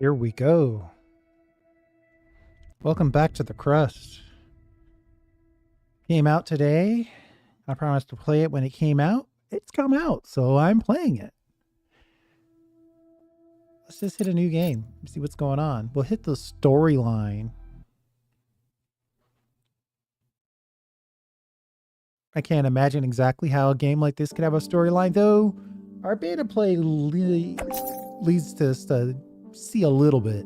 Here we go. Welcome back to the Crust. Came out today. I promised to play it when it came out. It's come out, so I'm playing it. Let's just hit a new game. See what's going on. We'll hit the storyline. I can't imagine exactly how a game like this could have a storyline, though. Our beta play leads us to see a little bit.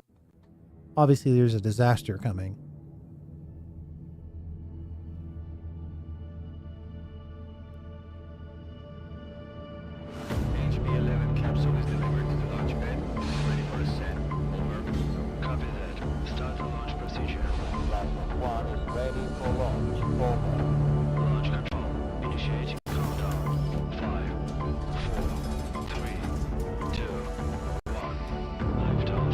Obviously, there's a disaster coming. HB-11 capsule is delivered to the launch pad. Ready for ascent. Over. Copy that. Start the launch procedure. Platform 1 is ready for launch. Over. Launch control. Initiating countdown. 5, 4, 3, 2, 1. Liftoff.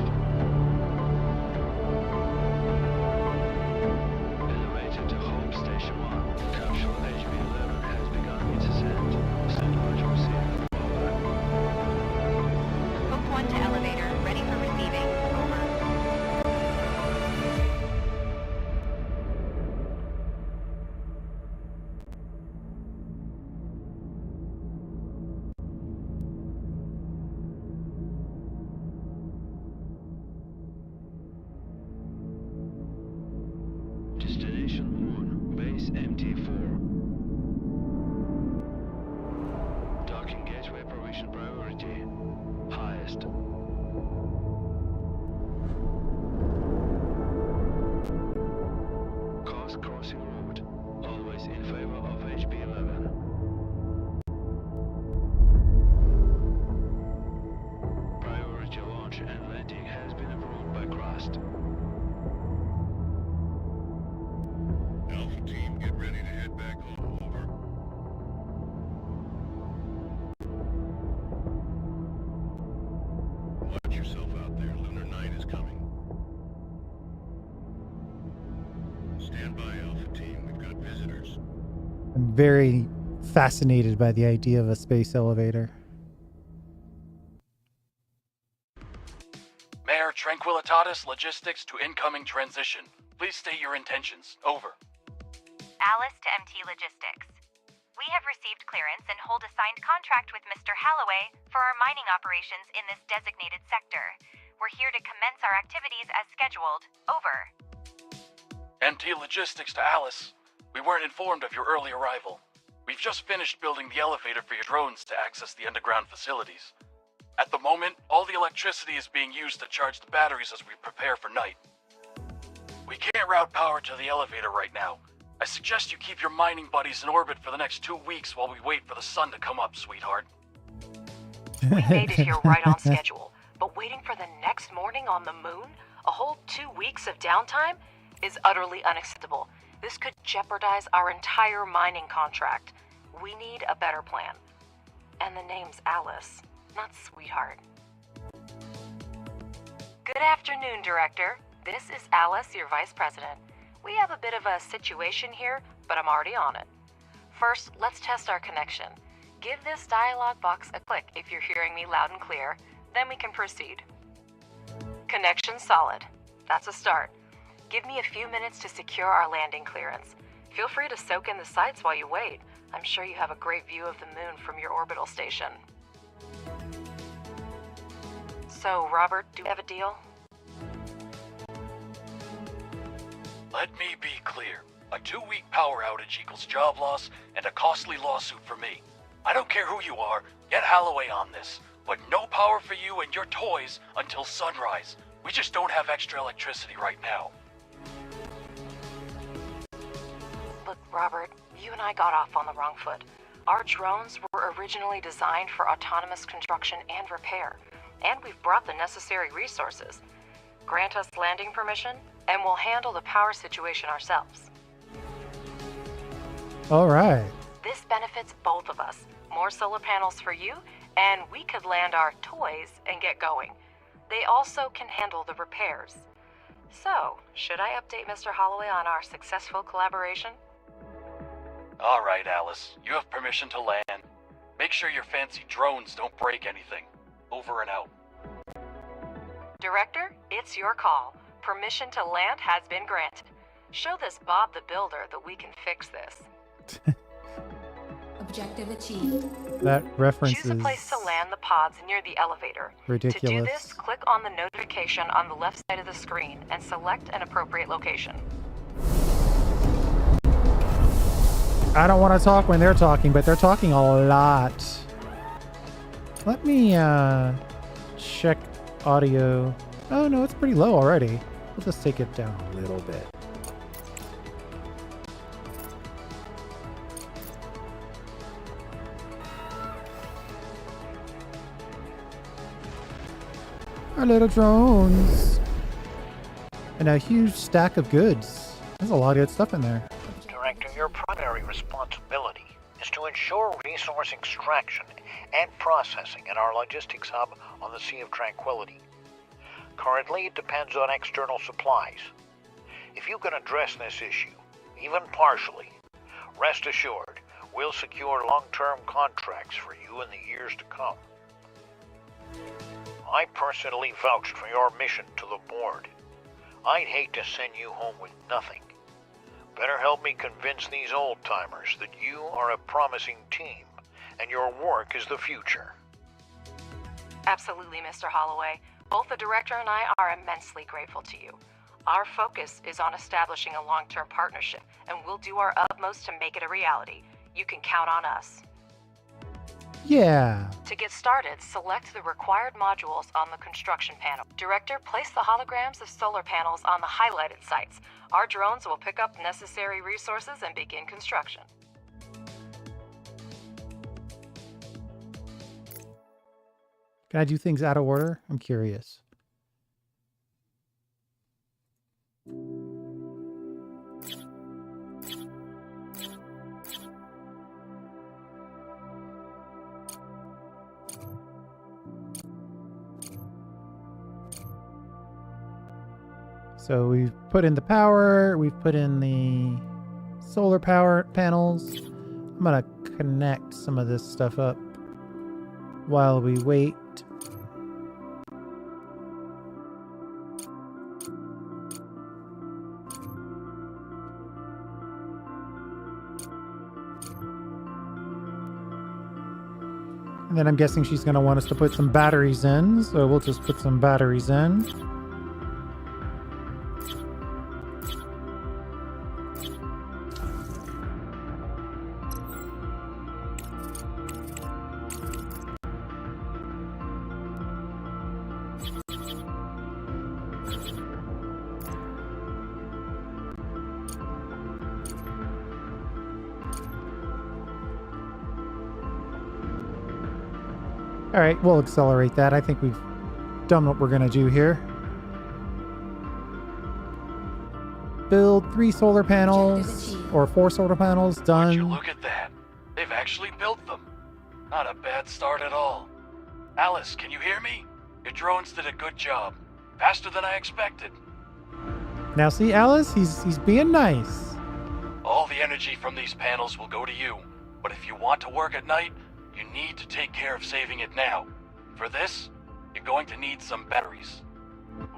Elevator to home station 1. Capsule HB-11 has begun its ascent. Send launch receiver. Over. Hook 1 to elevator, ready for receiving. Over. Destination Moon, base MT4. Docking gateway provision priority. Highest. Course crossing route. Always in favor of HB-11. Priority launch and landing has been approved by Crust. Alpha team, get ready to head back home. Over. Watch yourself out there. Lunar night is coming. Stand by, Alpha team. We've got visitors. I'm very fascinated by the idea of a space elevator. Mayor Tranquilitatis Logistics to incoming transition. Please state your intentions. Over. Alice to MT Logistics. We have received clearance and hold a signed contract with Mr. Halloway for our mining operations in this designated sector. We're here to commence our activities as scheduled. Over. MT Logistics to Alice. We weren't informed of your early arrival. We've just finished building the elevator for your drones to access the underground facilities. At the moment, all the electricity is being used to charge the batteries as we prepare for night. We can't route power to the elevator right now. I suggest you keep your mining buddies in orbit for the next 2 weeks while we wait for the sun to come up, sweetheart. We made it here right on schedule, but waiting for the next morning on the moon, a whole 2 weeks of downtime, is utterly unacceptable. This could jeopardize our entire mining contract. We need a better plan. And the name's Alice, not sweetheart. Good afternoon, Director. This is Alice, your Vice President. We have a bit of a situation here, but I'm already on it. First, let's test our connection. Give this dialog box a click if you're hearing me loud and clear, then we can proceed. Connection solid. That's a start. Give me a few minutes to secure our landing clearance. Feel free to soak in the sights while you wait. I'm sure you have a great view of the moon from your orbital station. So, Robert, do we have a deal? Let me be clear. A 2-week power outage equals job loss and a costly lawsuit for me. I don't care who you are, get Halloway on this. But no power for you and your toys until sunrise. We just don't have extra electricity right now. Look, Robert, you and I got off on the wrong foot. Our drones were originally designed for autonomous construction and repair, and we've brought the necessary resources. Grant us landing permission, and we'll handle the power situation ourselves. All right. This benefits both of us. More solar panels for you, and we could land our toys and get going. They also can handle the repairs. So, should I update Mr. Holloway on our successful collaboration? All right, Alice. You have permission to land. Make sure your fancy drones don't break anything. Over and out. Director, it's your call. Permission to land has been granted. Show this Bob the Builder that we can fix this. Objective achieved. That reference Choose a is place to land the pods near the elevator. To do ridiculous. this, click on the notification on the left side of the screen and select an appropriate location. I don't want to talk when they're talking, but they're talking a lot. Let me check audio. Oh no, it's pretty low already. We'll just take it down a little bit. Our little drones. And a huge stack of goods. There's a lot of good stuff in there. Director, your primary responsibility is to ensure resource extraction and processing in our logistics hub on the Sea of Tranquility. Currently, it depends on external supplies. If you can address this issue, even partially, rest assured we'll secure long-term contracts for you in the years to come. I personally vouched for your mission to the board. I'd hate to send you home with nothing. Better help me convince these old-timers that you are a promising team and your work is the future. Absolutely, Mr. Holloway. Both the director and I are immensely grateful to you. Our focus is on establishing a long-term partnership, and we'll do our utmost to make it a reality. You can count on us. Yeah. To get started, select the required modules on the construction panel. Director, place the holograms of solar panels on the highlighted sites. Our drones will pick up necessary resources and begin construction. Can I do things out of order? I'm curious. So we've put in the power, we've put in the solar power panels. I'm gonna connect some of this stuff up while we wait. And then I'm guessing she's going to want us to put some batteries in, so we'll just put some batteries in. All right, we'll accelerate that. I think we've done what we're going to do here. Build 3 solar panels, or 4 solar panels, Would done. you look at that? They've actually built them. Not a bad start at all. Alice, can you hear me? Your drones did a good job. Faster than I expected. Now see, Alice, he's being nice. All the energy from these panels will go to you. But if you want to work at night, you need to take care of saving it now. For this, you're going to need some batteries.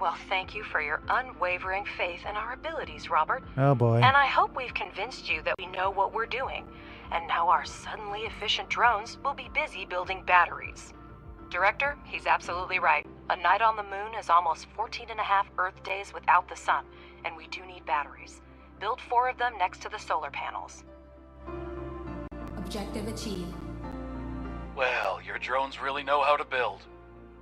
Well, thank you for your unwavering faith in our abilities, Robert. Oh boy. And I hope we've convinced you that we know what we're doing. And now our suddenly efficient drones will be busy building batteries. Director, he's absolutely right. A night on the moon is almost 14.5 Earth days without the sun, and we do need batteries. Build 4 of them next to the solar panels. Objective achieved. Well, your drones really know how to build.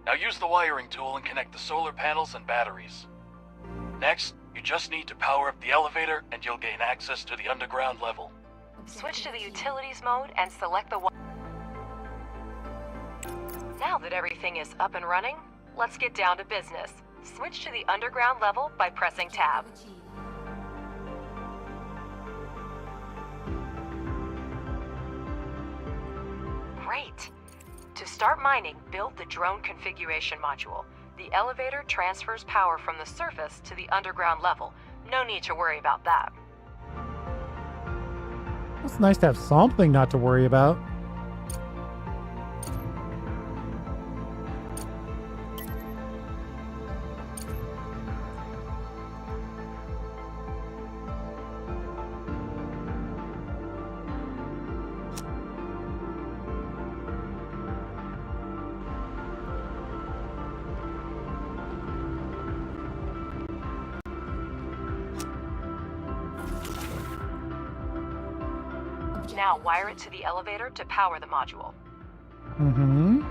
Now use the wiring tool and connect the solar panels and batteries. Next, you just need to power up the elevator and you'll gain access to the underground level. Switch to the utilities mode and select the Now that everything is up and running, let's get down to business. Switch to the underground level by pressing tab. Great. To start mining, build the drone configuration module. The elevator transfers power from the surface to the underground level. No need to worry about that. It's nice to have something not to worry about. Now wire it to the elevator to power the module. Mm-hmm.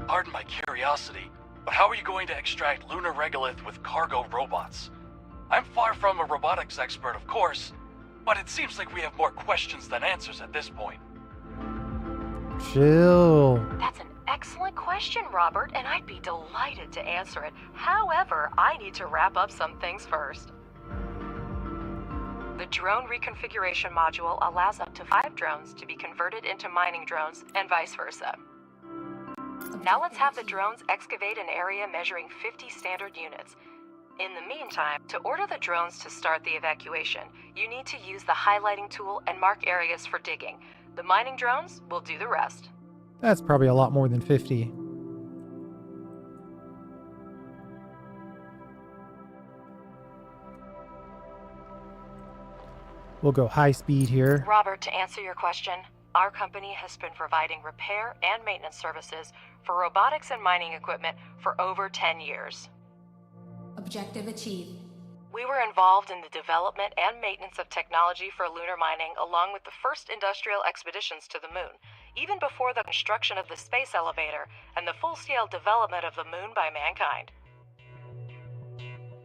Pardon my curiosity, but how are you going to extract lunar regolith with cargo robots? I'm far from a robotics expert, of course, but it seems like we have more questions than answers at this point. Chill. That's an excellent question, Robert, and I'd be delighted to answer it. However, I need to wrap up some things first. The drone reconfiguration module allows up to 5 drones to be converted into mining drones and vice versa. Now let's have the drones excavate an area measuring 50 standard units. In the meantime, to order the drones to start the evacuation, you need to use the highlighting tool and mark areas for digging. The mining drones will do the rest. That's probably a lot more than 50. We'll go high speed here. Robert, to answer your question, our company has been providing repair and maintenance services for robotics and mining equipment for over 10 years. Objective achieved. We were involved in the development and maintenance of technology for lunar mining along with the first industrial expeditions to the moon, even before the construction of the space elevator and the full-scale development of the moon by mankind.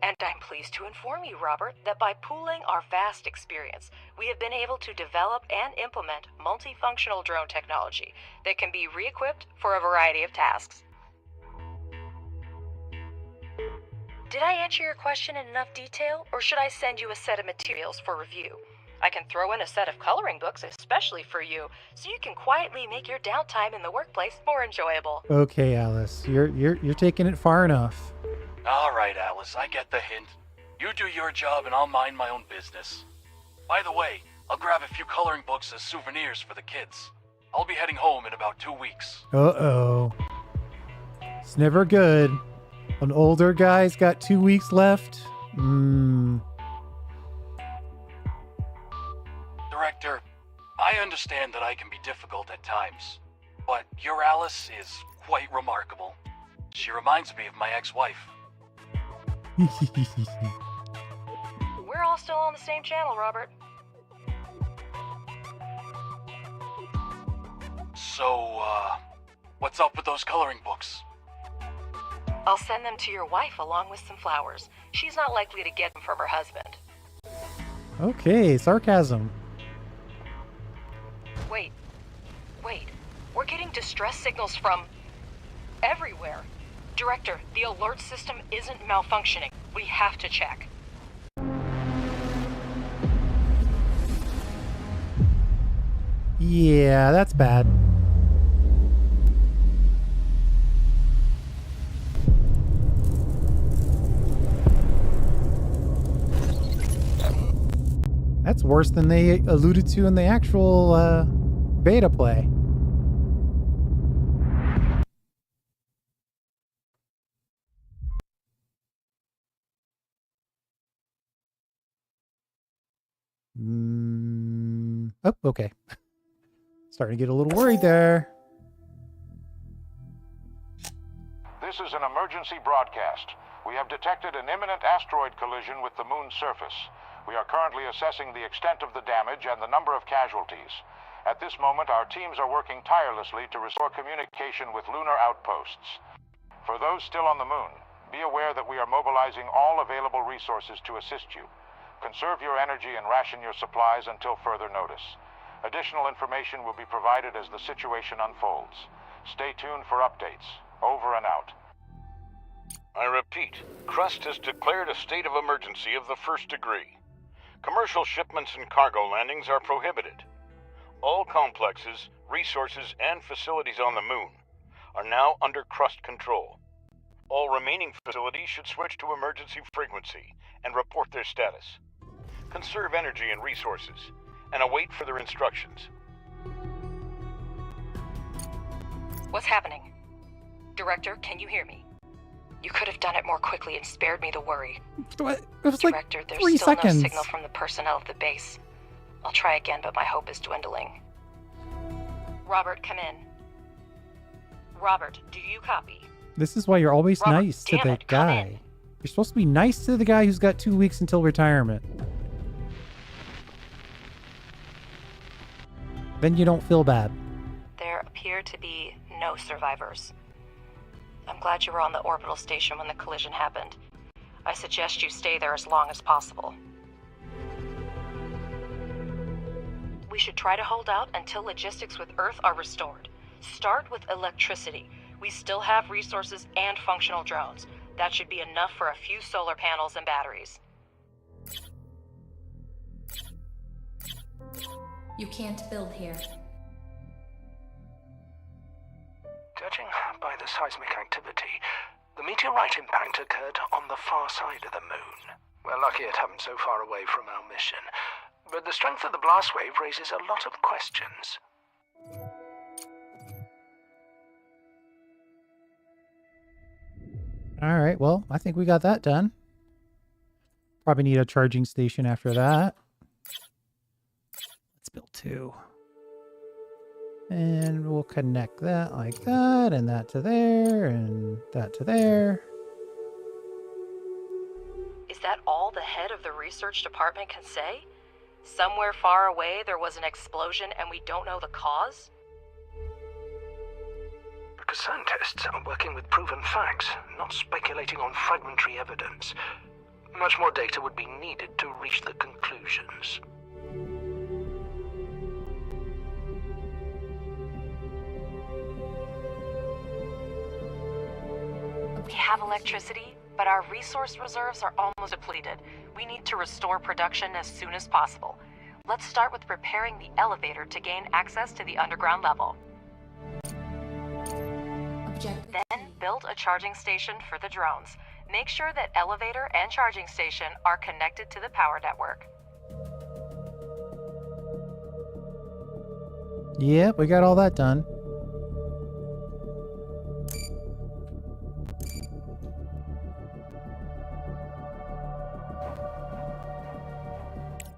And I'm pleased to inform you, Robert, that by pooling our vast experience, we have been able to develop and implement multifunctional drone technology that can be re-equipped for a variety of tasks. Did I answer your question in enough detail, or should I send you a set of materials for review? I can throw in a set of coloring books especially for you, so you can quietly make your downtime in the workplace more enjoyable. Okay, Alice, you're taking it far enough. All right, Alice, I get the hint. You do your job and I'll mind my own business. By the way, I'll grab a few coloring books as souvenirs for the kids. I'll be heading home in about 2 weeks. Uh-oh. It's never good. An older guy's got 2 weeks left. Director, I understand that I can be difficult at times, but your Alice is quite remarkable. She reminds me of my ex-wife. We're all still on the same channel, Robert. So, what's up with those coloring books? I'll send them to your wife along with some flowers. She's not likely to get them from her husband. Okay, sarcasm. Wait. We're getting distress signals from everywhere. Director, the alert system isn't malfunctioning. We have to check. Yeah, that's bad. That's worse than they alluded to in the actual beta play. Oh, okay. Starting to get a little worried there. This is an emergency broadcast. We have detected an imminent asteroid collision with the moon's surface. We are currently assessing the extent of the damage and the number of casualties. At this moment, our teams are working tirelessly to restore communication with lunar outposts. For those still on the moon, be aware that we are mobilizing all available resources to assist you. Conserve your energy and ration your supplies until further notice. Additional information will be provided as the situation unfolds. Stay tuned for updates. Over and out. I repeat, Crust has declared a state of emergency of the first degree. Commercial shipments and cargo landings are prohibited. All complexes, resources, and facilities on the moon are now under Crust control. All remaining facilities should switch to emergency frequency and report their status. Conserve energy and resources, and await further instructions. What's happening? Director, can you hear me? You could have done it more quickly and spared me the worry. What? It was like Director, there's 3 still seconds. no signal from the personnel at the base. I'll try again, but my hope is dwindling. Robert, come in. Robert, do you copy? This is why you're always Robert, nice to damn the it, come guy. in. You're supposed to be nice to the guy who's got 2 weeks until retirement. Then you don't feel bad. There appear to be no survivors. I'm glad you were on the orbital station when the collision happened. I suggest you stay there as long as possible. We should try to hold out until logistics with Earth are restored. Start with electricity. We still have resources and functional drones. That should be enough for a few solar panels and batteries. You can't build here. Judging by the seismic activity, the meteorite impact occurred on the far side of the moon. We're lucky it happened so far away from our mission, but the strength of the blast wave raises a lot of questions. Alright, well, I think we got that done. Probably need a charging station after that. Let's build 2. And we'll connect that like that, and that to there, and that to there. Is that all the head of the research department can say? Somewhere far away there was an explosion and we don't know the cause? Because scientists are working with proven facts, not speculating on fragmentary evidence. Much more data would be needed to reach the conclusions. We have electricity, but our resource reserves are almost depleted. We need to restore production as soon as possible. Let's start with repairing the elevator to gain access to the underground level. Then build a charging station for the drones. Make sure that elevator and charging station are connected to the power network. Yep, we got all that done.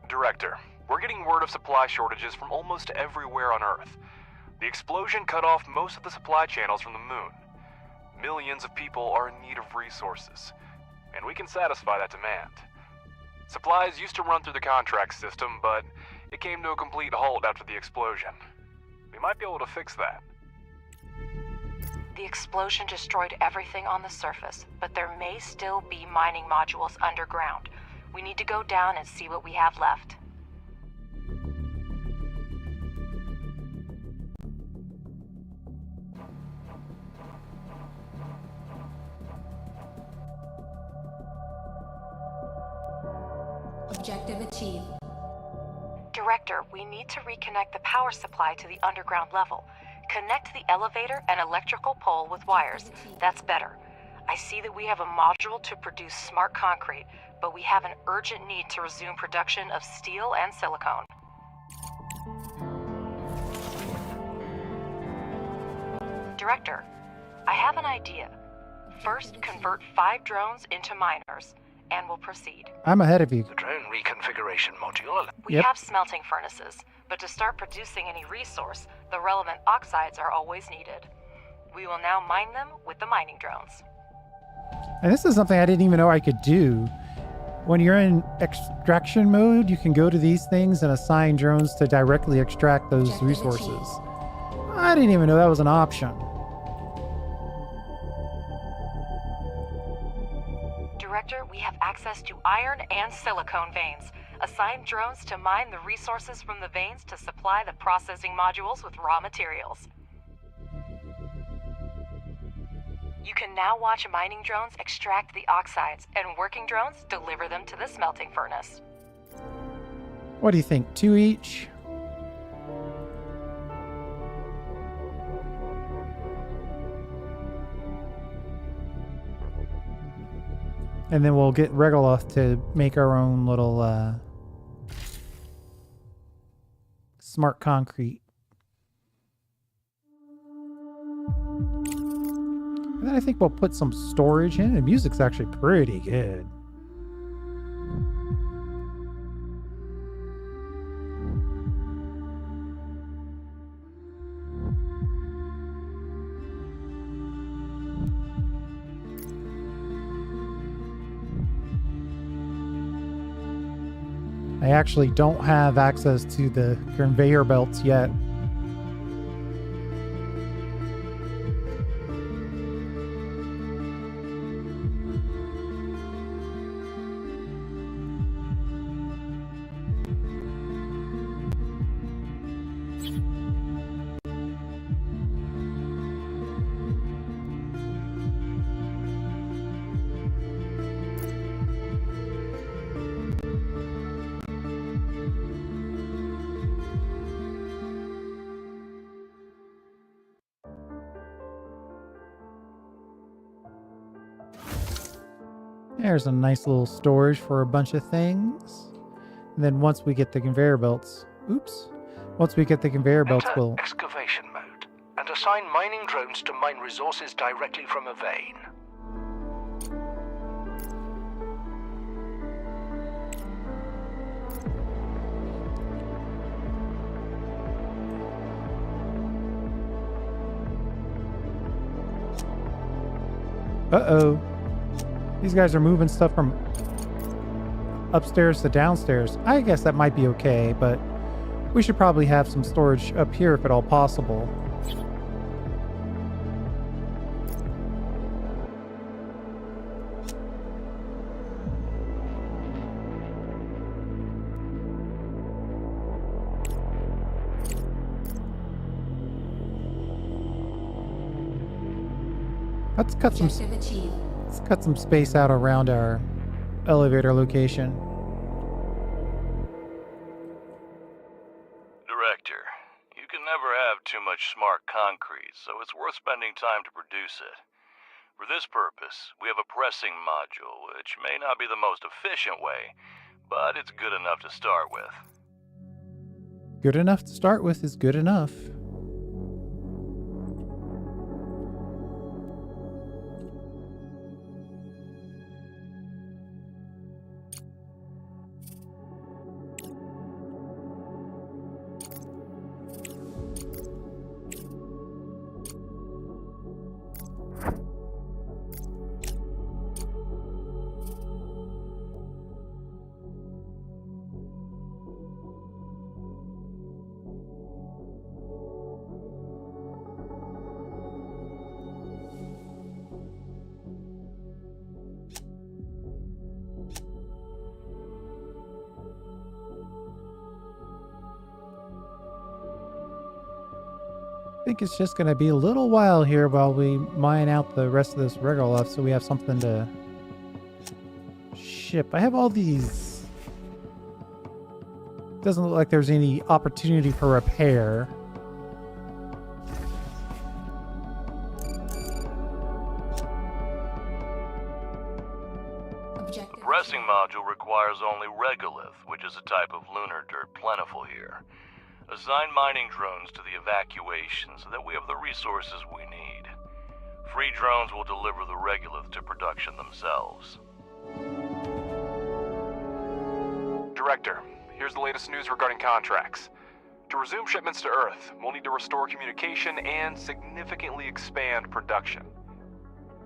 Director, we're getting word of supply shortages from almost everywhere on Earth. The explosion cut off most of the supply channels from the moon. Millions of people are in need of resources, and we can satisfy that demand. Supplies used to run through the contract system, but it came to a complete halt after the explosion. We might be able to fix that. The explosion destroyed everything on the surface, but there may still be mining modules underground. We need to go down and see what we have left. Objective achieved. Director, we need to reconnect the power supply to the underground level. Connect the elevator and electrical pole with wires. That's better. I see that we have a module to produce smart concrete, but we have an urgent need to resume production of steel and silicone. Director, I have an idea. First, convert 5 drones into miners, and we'll proceed. I'm ahead of you. The drone reconfiguration module. We have smelting furnaces, but to start producing any resource, the relevant oxides are always needed. We will now mine them with the mining drones. And this is something I didn't even know I could do. When you're in extraction mode, you can go to these things and assign drones to directly extract those resources. I didn't even know that was an option. Director, we have access to iron and silicone veins. Assign drones to mine the resources from the veins to supply the processing modules with raw materials. You can now watch mining drones extract the oxides, and working drones deliver them to the smelting furnace. What do you think? 2 each? And then we'll get Regoloth to make our own little smart concrete. And then I think we'll put some storage in. The music's actually pretty good. I actually don't have access to the conveyor belts yet. There's a nice little storage for a bunch of things. And then once we get the conveyor belts, once we get the conveyor belts, Enter we'll... excavation mode and assign mining drones to mine resources directly from a vein. Uh-oh. These guys are moving stuff from upstairs to downstairs. I guess that might be okay, but we should probably have some storage up here if at all possible. Let's cut some space out around our elevator location. Director, you can never have too much smart concrete, so it's worth spending time to produce it. For this purpose, we have a pressing module, which may not be the most efficient way, but it's good enough to start with. Good enough to start with is good enough. I think it's just going to be a little while here while we mine out the rest of this regolith so we have something to ship. I have all these. Doesn't look like there's any opportunity for repair. The pressing module requires only regolith, which is a type of lunar dirt plentiful here. Assign mining drones to the evacuation so that we have the resources we need. Free drones will deliver the regolith to production themselves. Director, here's the latest news regarding contracts. To resume shipments to Earth, we'll need to restore communication and significantly expand production.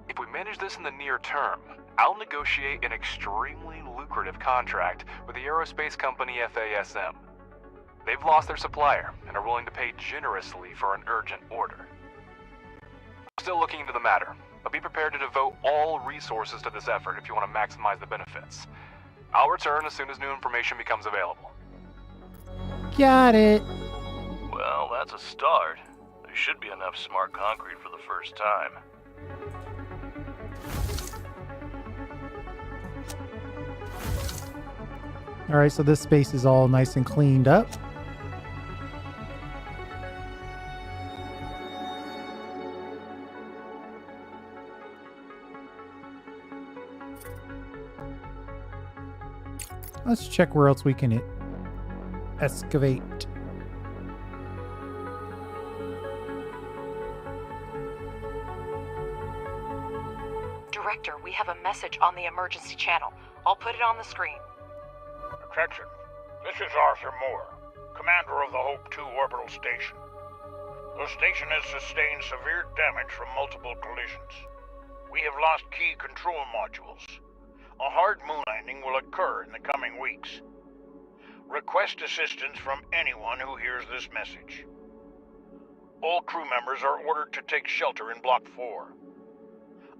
If we manage this in the near term, I'll negotiate an extremely lucrative contract with the aerospace company FASM. They've lost their supplier and are willing to pay generously for an urgent order. I'm still looking into the matter, but be prepared to devote all resources to this effort if you want to maximize the benefits. I'll return as soon as new information becomes available. Got it. Well, that's a start. There should be enough smart concrete for the first time. All right, so this space is all nice and cleaned up. Let's check where else we can excavate. Director, we have a message on the emergency channel. I'll put it on the screen. Attention, this is Arthur Moore, commander of the Hope 2 orbital station. The station has sustained severe damage from multiple collisions. We have lost key control modules. A hard moon landing will occur in the coming weeks. Request assistance from anyone who hears this message. All crew members are ordered to take shelter in Block 4.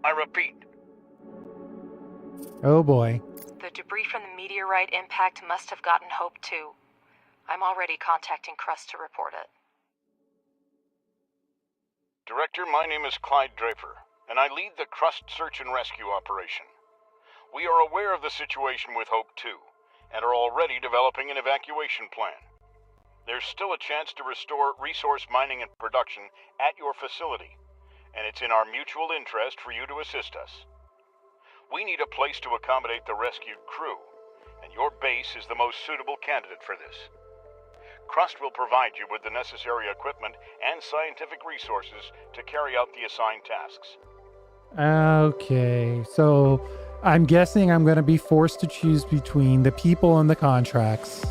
I repeat. Oh boy. The debris from the meteorite impact must have gotten Hope 2. I'm already contacting Crust to report it. Director, my name is Clyde Draper, and I lead the Crust search and rescue operation. We are aware of the situation with Hope 2, and are already developing an evacuation plan. There's still a chance to restore resource mining and production at your facility, and it's in our mutual interest for you to assist us. We need a place to accommodate the rescued crew, and your base is the most suitable candidate for this. Crust will provide you with the necessary equipment and scientific resources to carry out the assigned tasks. Okay, so I'm guessing I'm going to be forced to choose between the people and the contracts.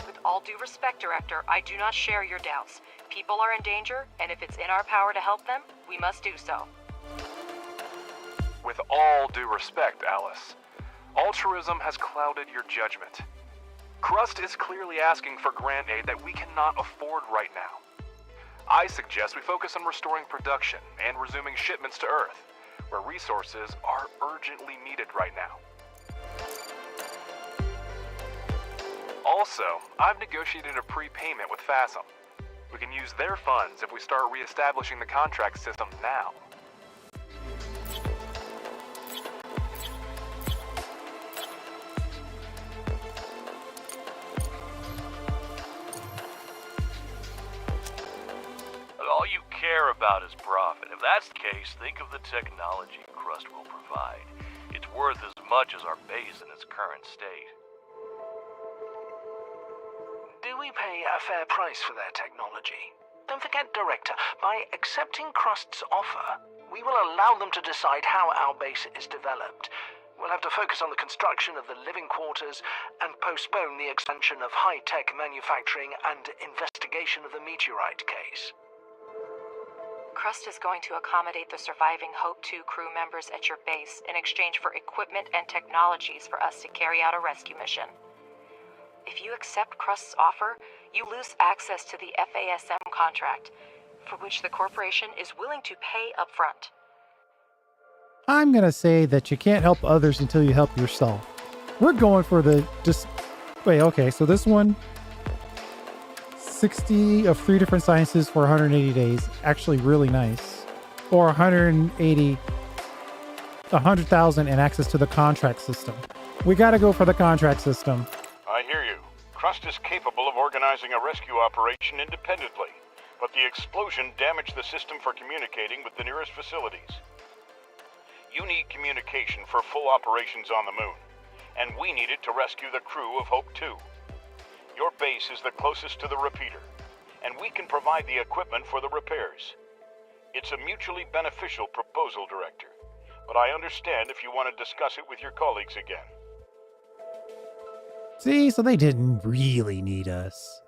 With all due respect, Director, I do not share your doubts. People are in danger, and if it's in our power to help them, we must do so. With all due respect, Alice, altruism has clouded your judgment. Crust is clearly asking for grant aid that we cannot afford right now. I suggest we focus on restoring production and resuming shipments to Earth, where resources are urgently needed right now. Also, I've negotiated a prepayment with FASM. We can use their funds if we start re-establishing the contract system now. All you care about is profit. If that's the case, think of the technology Crust will provide. It's worth as much as our base in its current state. Do we pay a fair price for their technology? Don't forget, Director, by accepting Crust's offer, we will allow them to decide how our base is developed. We'll have to focus on the construction of the living quarters and postpone the expansion of high-tech manufacturing and investigation of the meteorite case. Crust is going to accommodate the surviving Hope-2 crew members at your base in exchange for equipment and technologies for us to carry out a rescue mission. If you accept Crust's offer, you lose access to the FASM contract, for which the corporation is willing to pay upfront. I'm going to say that you can't help others until you help yourself. We're going for the wait, okay, so this one, 60 of 3 different sciences for 180 days. Actually really nice. Or 100,000 and access to the contract system. We got to go for the contract system. I hear you. Crust is capable of organizing a rescue operation independently, but the explosion damaged the system for communicating with the nearest facilities. You need communication for full operations on the moon, and we need it to rescue the crew of Hope-2. Your base is the closest to the repeater, and we can provide the equipment for the repairs. It's a mutually beneficial proposal, Director, but I understand if you want to discuss it with your colleagues again. See, so they didn't really need us.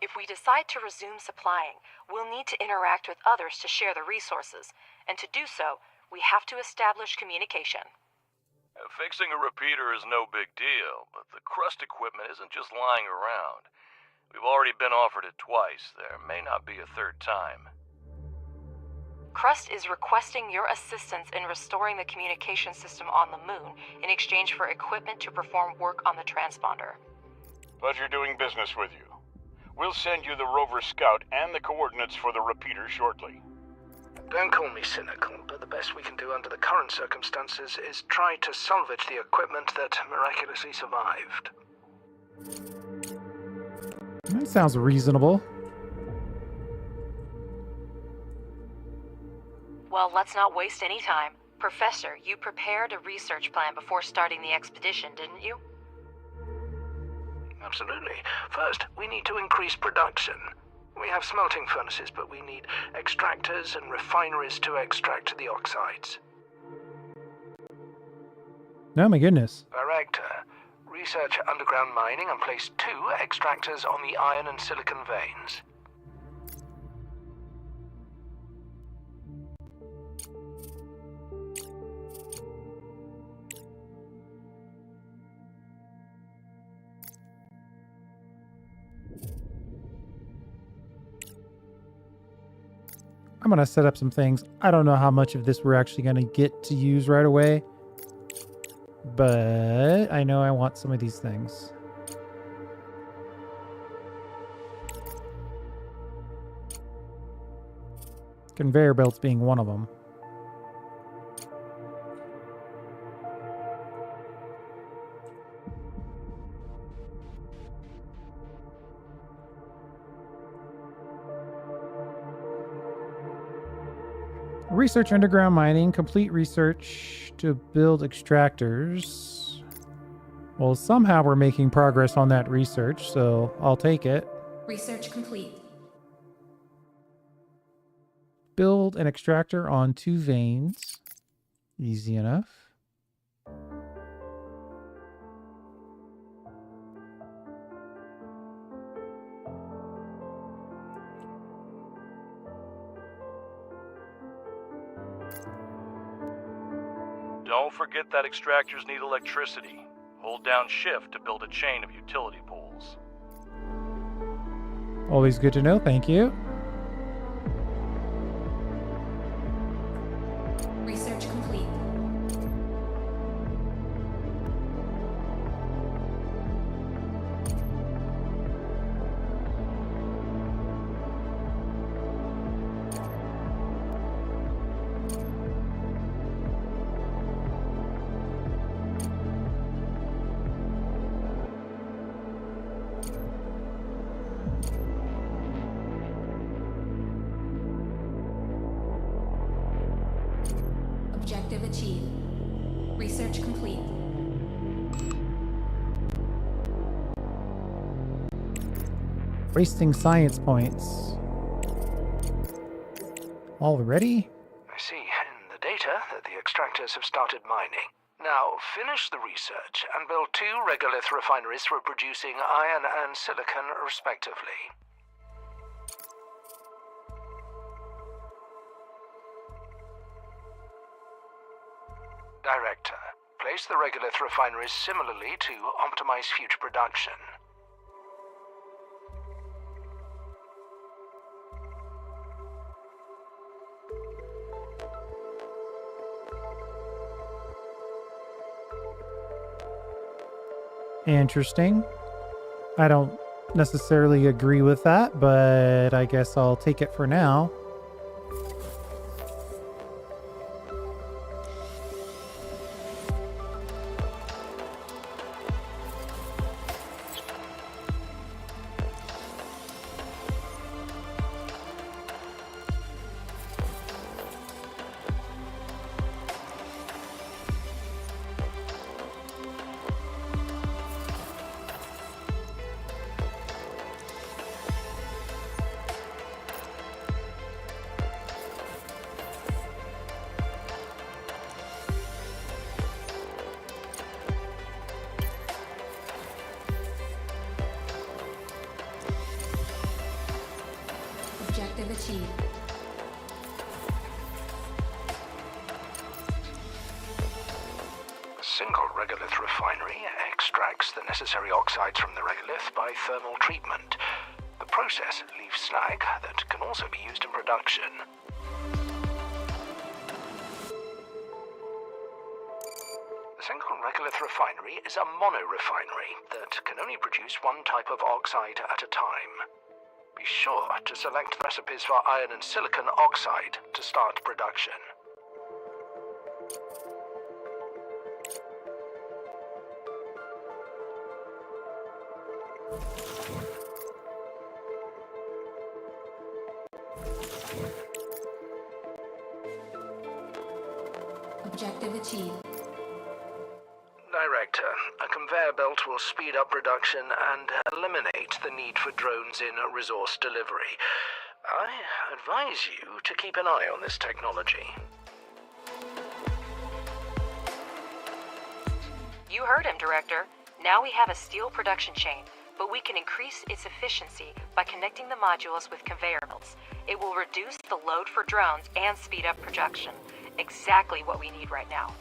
If we decide to resume supplying, we'll need to interact with others to share the resources, and to do so, we have to establish communication. Fixing a repeater is no big deal, but the Crust equipment isn't just lying around. We've already been offered it twice. There may not be a third time. Crust is requesting your assistance in restoring the communication system on the moon in exchange for equipment to perform work on the transponder. Pleasure doing business with you. We'll send you the rover scout and the coordinates for the repeater shortly. Don't call me cynical, but the best we can do under the current circumstances is try to salvage the equipment that miraculously survived. That sounds reasonable. Well, let's not waste any time. Professor, you prepared a research plan before starting the expedition, didn't you? Absolutely. First, we need to increase production. We have smelting furnaces, but we need extractors and refineries to extract the oxides. Oh my goodness. Director, research underground mining and place 2 extractors on the iron and silicon veins. I'm going to set up some things. I don't know how much of this we're actually going to get to use right away, but I know I want some of these things. Conveyor belts being one of them. Research underground mining, complete research to build extractors. Well, somehow we're making progress on that research, so I'll take it. Research complete. Build an extractor on 2 veins. Easy enough. Don't forget that extractors need electricity. Hold down shift to build a chain of utility poles. Always good to know, thank you. Research complete. Objective achieved. Research complete. Wasting science points. Already? I see in the data that the extractors have started mining. Now, finish the research and build 2 regolith refineries for producing iron and silicon, respectively. Director, place the regolith refineries similarly to optimize future production. Interesting. I don't necessarily agree with that, but I guess I'll take it for now. Objective achieved. A single regolith refinery extracts the necessary oxides from the regolith by thermal treatment. The process leaves slag that can also be used in production. The single regolith refinery is a monorefinery that can only produce one type of oxide at a time. Be sure to select the recipes for iron and silicon oxide to start production. Objective achieved. Director, a conveyor belt will speed up production and eliminate the need for drones in resource delivery. I advise you to keep an eye on this technology. You heard him, Director. Now we have a steel production chain, but we can increase its efficiency by connecting the modules with conveyor belts. It will reduce the load for drones and speed up production. Exactly what we need right now.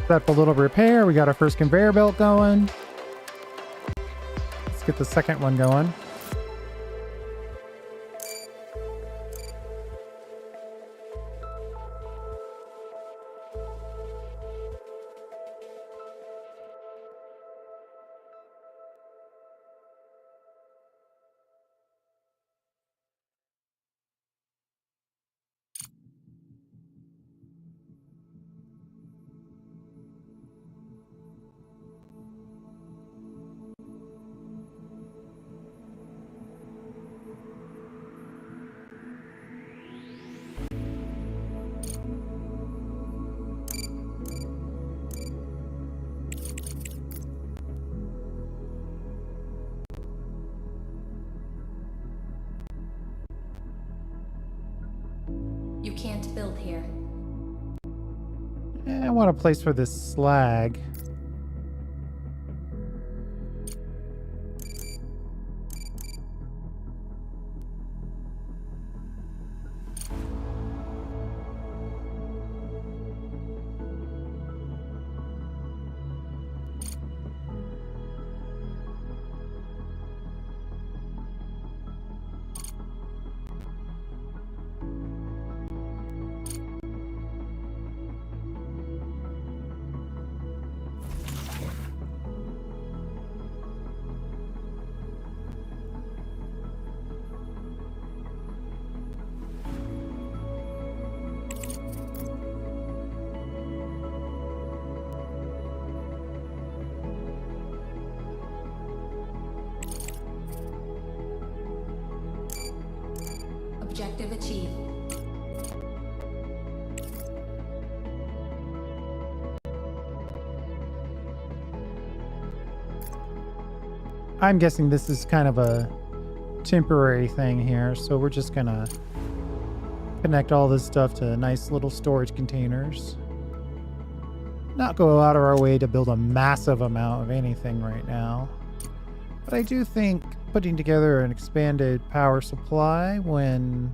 That's a little repair. We got our first conveyor belt going. Let's get the second one going. You can't build here. I want a place for this slag. Objective achieved. I'm guessing this is kind of a temporary thing here, so we're just gonna connect all this stuff to nice little storage containers. Not go out of our way to build a massive amount of anything right now. But I do think putting together an expanded power supply when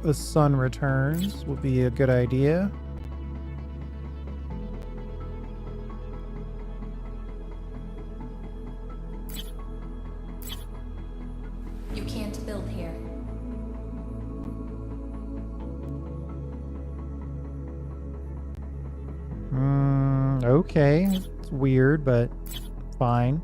the sun returns would be a good idea. You can't build here. Okay. It's weird, but fine.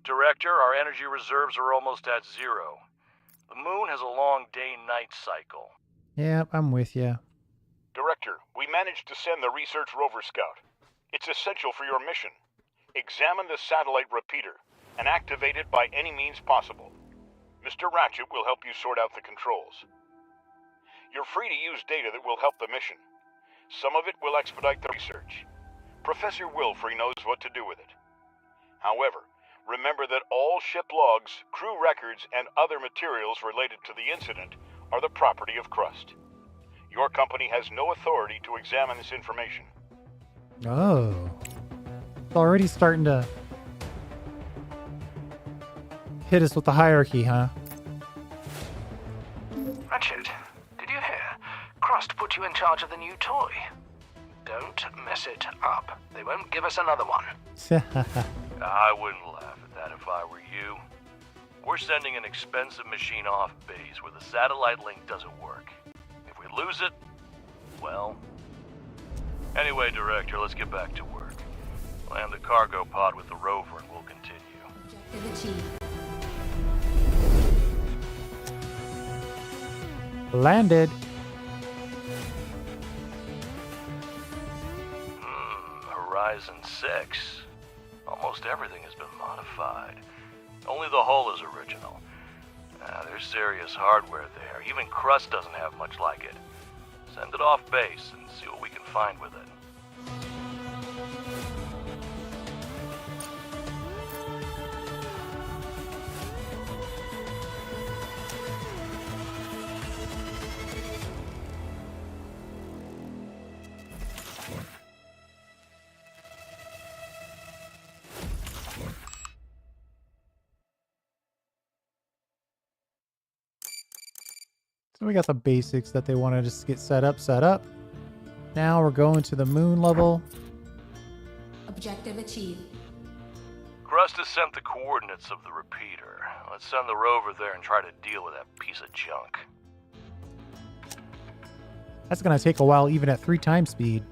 Director, our energy reserves are almost at zero. The moon has a long day-night cycle. Yep, I'm with you. Director, we managed to send the research rover scout. It's essential for your mission. Examine the satellite repeater and activate it by any means possible. Mr. Ratchet will help you sort out the controls. You're free to use data that will help the mission. Some of it will expedite the research. Professor Wilfrey knows what to do with it. However, remember that all ship logs, crew records, and other materials related to the incident are the property of Crust. Your company has no authority to examine this information. Oh. It's already starting to hit us with the hierarchy, huh? Ratchet, did you hear? Crust put you in charge of the new toy. Don't mess it up. They won't give us another one. I wouldn't laugh at that if I were you. We're sending an expensive machine off base where the satellite link doesn't work. If we lose it, well... Anyway, Director, let's get back to work. Land the cargo pod with the rover and we'll continue. Objective achieved. Landed. Horizon 6. Almost everything has been modified. Only the hull is original. There's serious hardware there. Even Crust doesn't have much like it. Send it off base and see what we can find with it. So we got the basics that they wanted us to get set up. Now we're going to the moon level. Objective achieved. Crust has sent the coordinates of the repeater. Let's send the rover there and try to deal with that piece of junk. That's gonna take a while even at 3 times speed.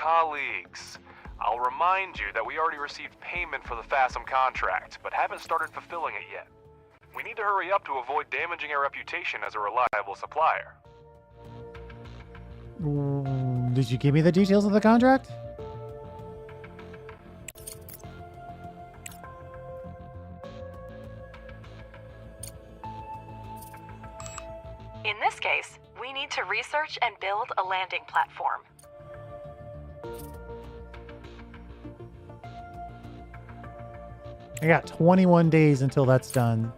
colleagues. I'll remind you that we already received payment for the FASM contract, but haven't started fulfilling it yet. We need to hurry up to avoid damaging our reputation as a reliable supplier. Did you give me the details of the contract? In this case, we need to research and build a landing platform. I got 21 days until that's done.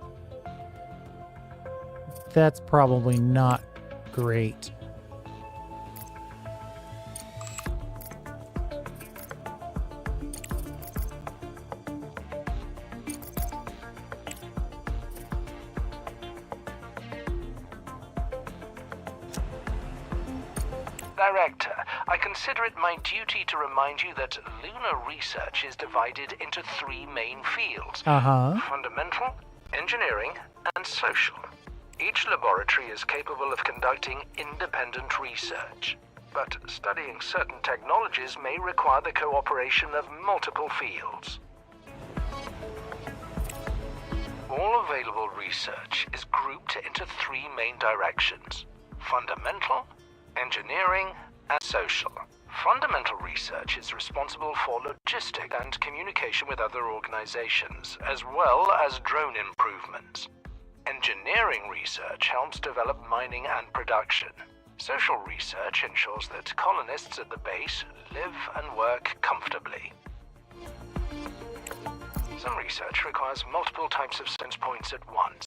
That's probably not great. Director, I consider it my duty to remind you that lunar research is divided into 3 main fields. Fundamental, engineering, and social. Each laboratory is capable of conducting independent research, but studying certain technologies may require the cooperation of multiple fields. All available research is grouped into 3 main directions: fundamental, engineering, and social. Fundamental research is responsible for logistics and communication with other organizations, as well as drone improvements. Engineering research helps develop mining and production. Social research ensures that colonists at the base live and work comfortably. Some research requires multiple types of science points at once.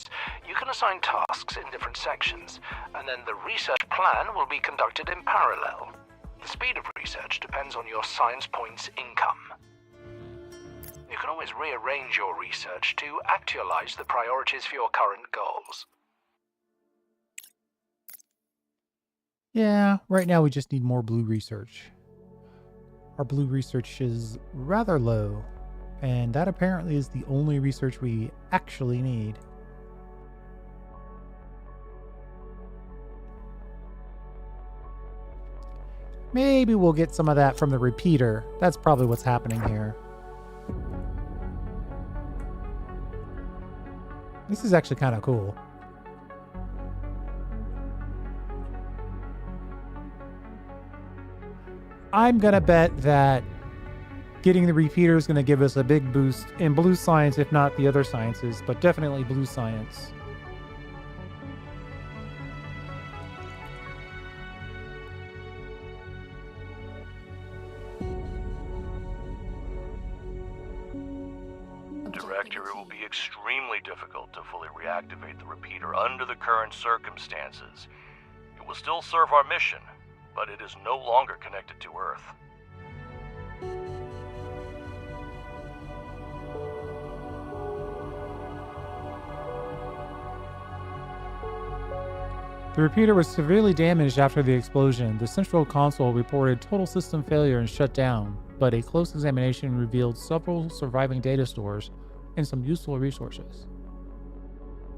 You can assign tasks in different sections, and then the research plan will be conducted in parallel. The speed of research depends on your science points income. You can always rearrange your research to actualize the priorities for your current goals. Yeah, right now we just need more blue research. Our blue research is rather low, and that apparently is the only research we actually need. Maybe we'll get some of that from the repeater. That's probably what's happening here. This is actually kind of cool. I'm gonna bet that getting the repeater is going to give us a big boost in blue science, if not the other sciences, but definitely blue science. Director, it will be extremely difficult to fully reactivate the repeater under the current circumstances. It will still serve our mission, but it is no longer connected to Earth. The repeater was severely damaged after the explosion. The central console reported total system failure and shut down, but a close examination revealed several surviving data stores and some useful resources.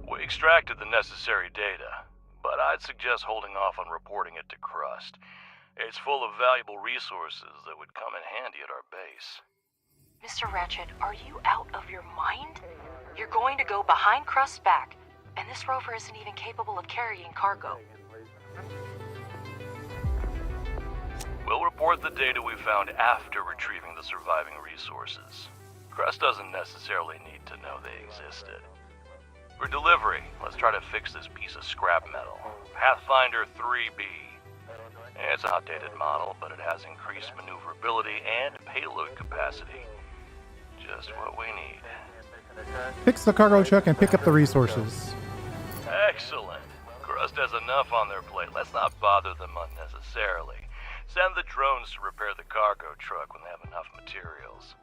We extracted the necessary data, but I'd suggest holding off on reporting it to Crust. It's full of valuable resources that would come in handy at our base. Mr. Ratchet, are you out of your mind? You're going to go behind Crust's back, and this rover isn't even capable of carrying cargo. We'll report the data we found after retrieving the surviving resources. Crust doesn't necessarily need to know they existed. For delivery, let's try to fix this piece of scrap metal. Pathfinder 3B. It's an outdated model, but it has increased maneuverability and payload capacity. Just what we need. Fix the cargo truck and pick up the resources. Excellent. Crust has enough on their plate. Let's not bother them unnecessarily. Send the drones to repair the cargo truck when they have enough materials.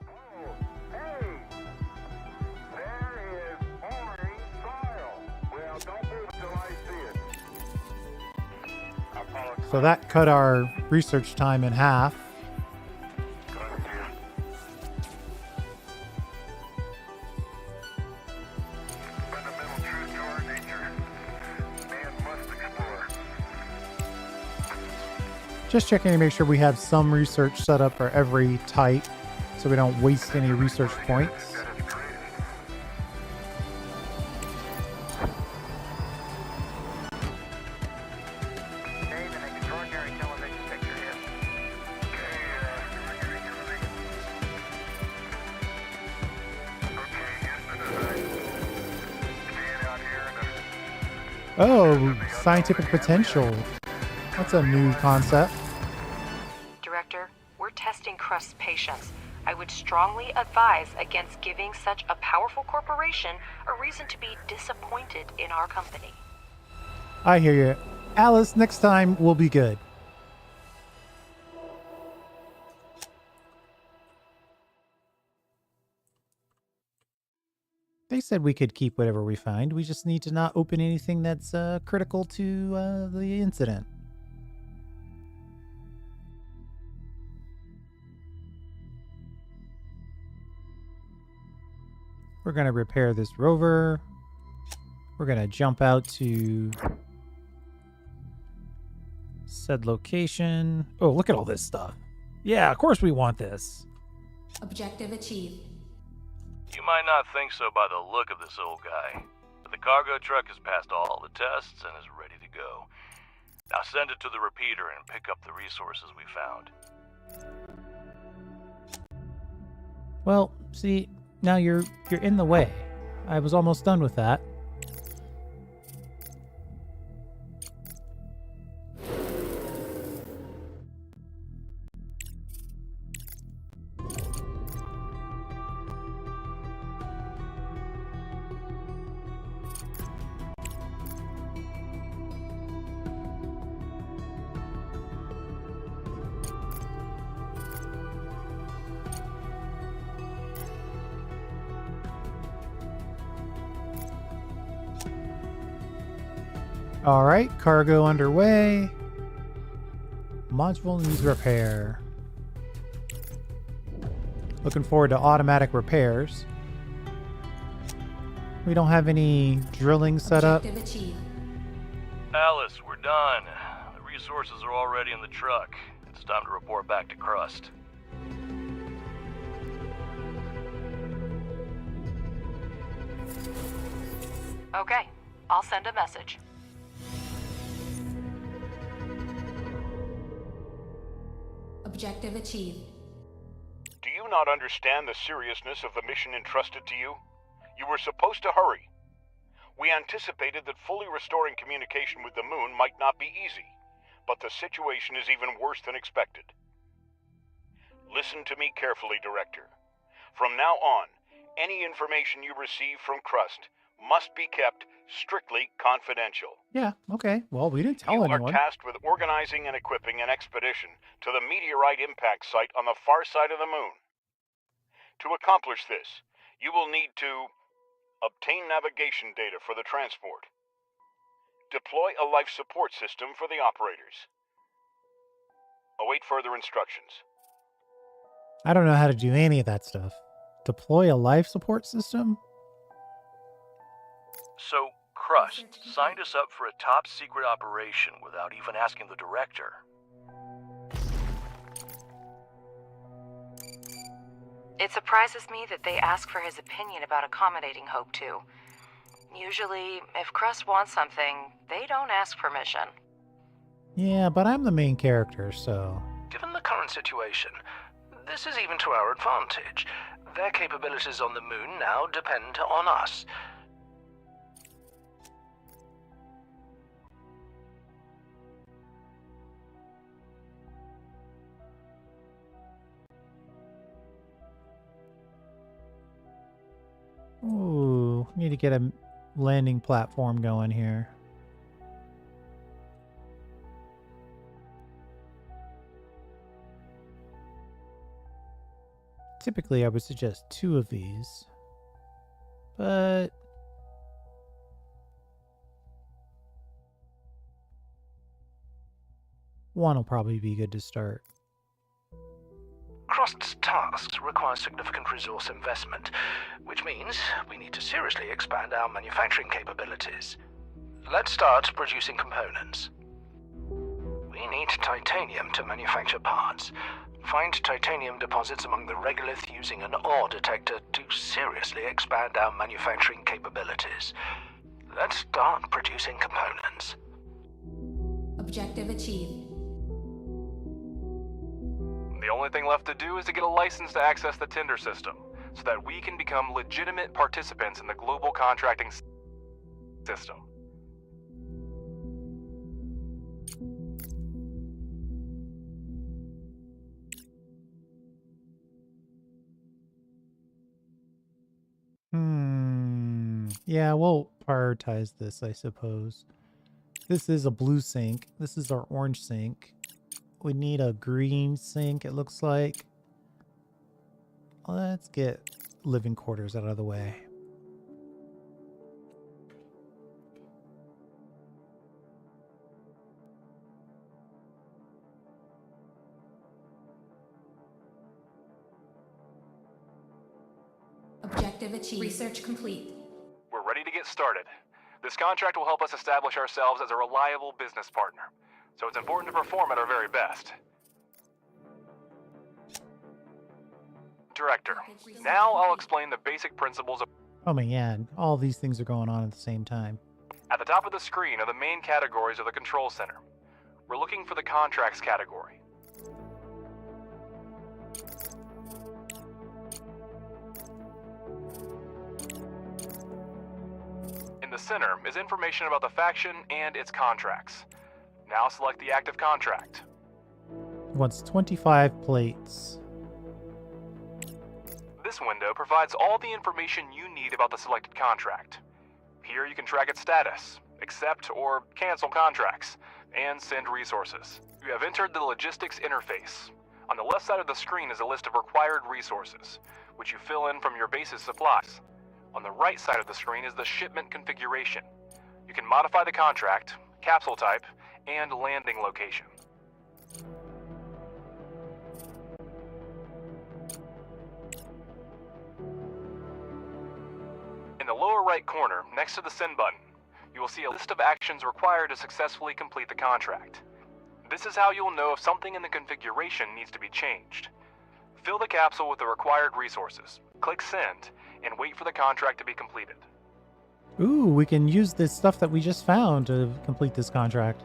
So that cut our research time in half. Just checking to make sure we have some research set up for every type so we don't waste any research points. Oh, scientific potential. That's a new concept. Director, we're testing Crust's patience. I would strongly advise against giving such a powerful corporation a reason to be disappointed in our company. I hear you. Alice, next time will be good. They said we could keep whatever we find. We just need to not open anything that's critical to the incident. We're going to repair this rover. We're going to jump out to said location. Oh, look at all this stuff. Yeah, of course we want this. Objective achieved. You might not think so by the look of this old guy, but the cargo truck has passed all the tests and is ready to go. Now send it to the repeater and pick up the resources we found. Well, see, now you're in the way. I was almost done with that. All right, cargo underway. Module needs repair. Looking forward to automatic repairs. We don't have any drilling set up. Objective achieved. Alice, we're done. The resources are already in the truck. It's time to report back to Crust. Okay, I'll send a message. Objective achieved. Do you not understand the seriousness of the mission entrusted to you? You were supposed to hurry. We anticipated that fully restoring communication with the moon might not be easy, but the situation is even worse than expected. Listen to me carefully, Director. From now on, any information you receive from Crust must be kept strictly confidential. Yeah, okay. Well, we didn't tell You anyone. are tasked with organizing and equipping an expedition to the meteorite impact site on the far side of the moon. To accomplish this, you will need to obtain navigation data for the transport, deploy a life support system for the operators, await further instructions. I don't know how to do any of that stuff. Deploy a life support system? So, Crust signed us up for a top secret operation without even asking the director. It surprises me that they ask for his opinion about accommodating Hope 2. Usually, if Crust wants something, they don't ask permission. Yeah, but I'm the main character, so... Given the current situation, this is even to our advantage. Their capabilities on the moon now depend on us. Ooh, need to get a landing platform going here. Typically, I would suggest 2 of these, but one will probably be good to start. Crust's tasks require significant resource investment, which means we need to seriously expand our manufacturing capabilities. Let's start producing components. We We need titanium to manufacture parts. Find titanium deposits among the regolith using an ore detector to seriously expand our manufacturing capabilities. Let's start producing components. Objective achieved. The only thing left to do is to get a license to access the tender system, so that we can become legitimate participants in the global contracting system. Yeah, we'll prioritize this, I suppose. This is a blue sink. This is our orange sink. We need a green sink, it looks like. Let's get living quarters out of the way. Objective achieved. Research complete. We're ready to get started. This contract will help us establish ourselves as a reliable business partner, so it's important to perform at our very best. Director, now I'll explain the basic principles of... Oh man, all these things are going on at the same time. At the top of the screen are the main categories of the control center. We're looking for the contracts category. In the center is information about the faction and its contracts. Now select the active contract. Wants 25 plates. This window provides all the information you need about the selected contract. Here you can track its status, accept or cancel contracts, and send resources. You have entered the logistics interface. On the left side of the screen is a list of required resources, which you fill in from your base's supplies. On the right side of the screen is the shipment configuration. You can modify the contract, capsule type, and landing location. In the lower right corner, next to the send button, you will see a list of actions required to successfully complete the contract. This is how you'll know if something in the configuration needs to be changed. Fill the capsule with the required resources, click send, and wait for the contract to be completed. Ooh, we can use this stuff that we just found to complete this contract.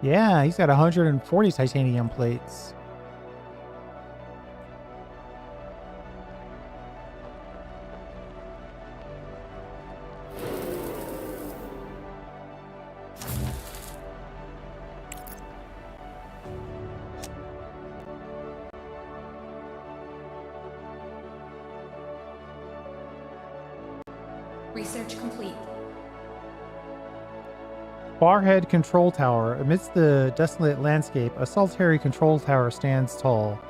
Yeah, he's got 140 titanium plates. Research complete. Barhead Control Tower. Amidst the desolate landscape, a solitary control tower stands tall.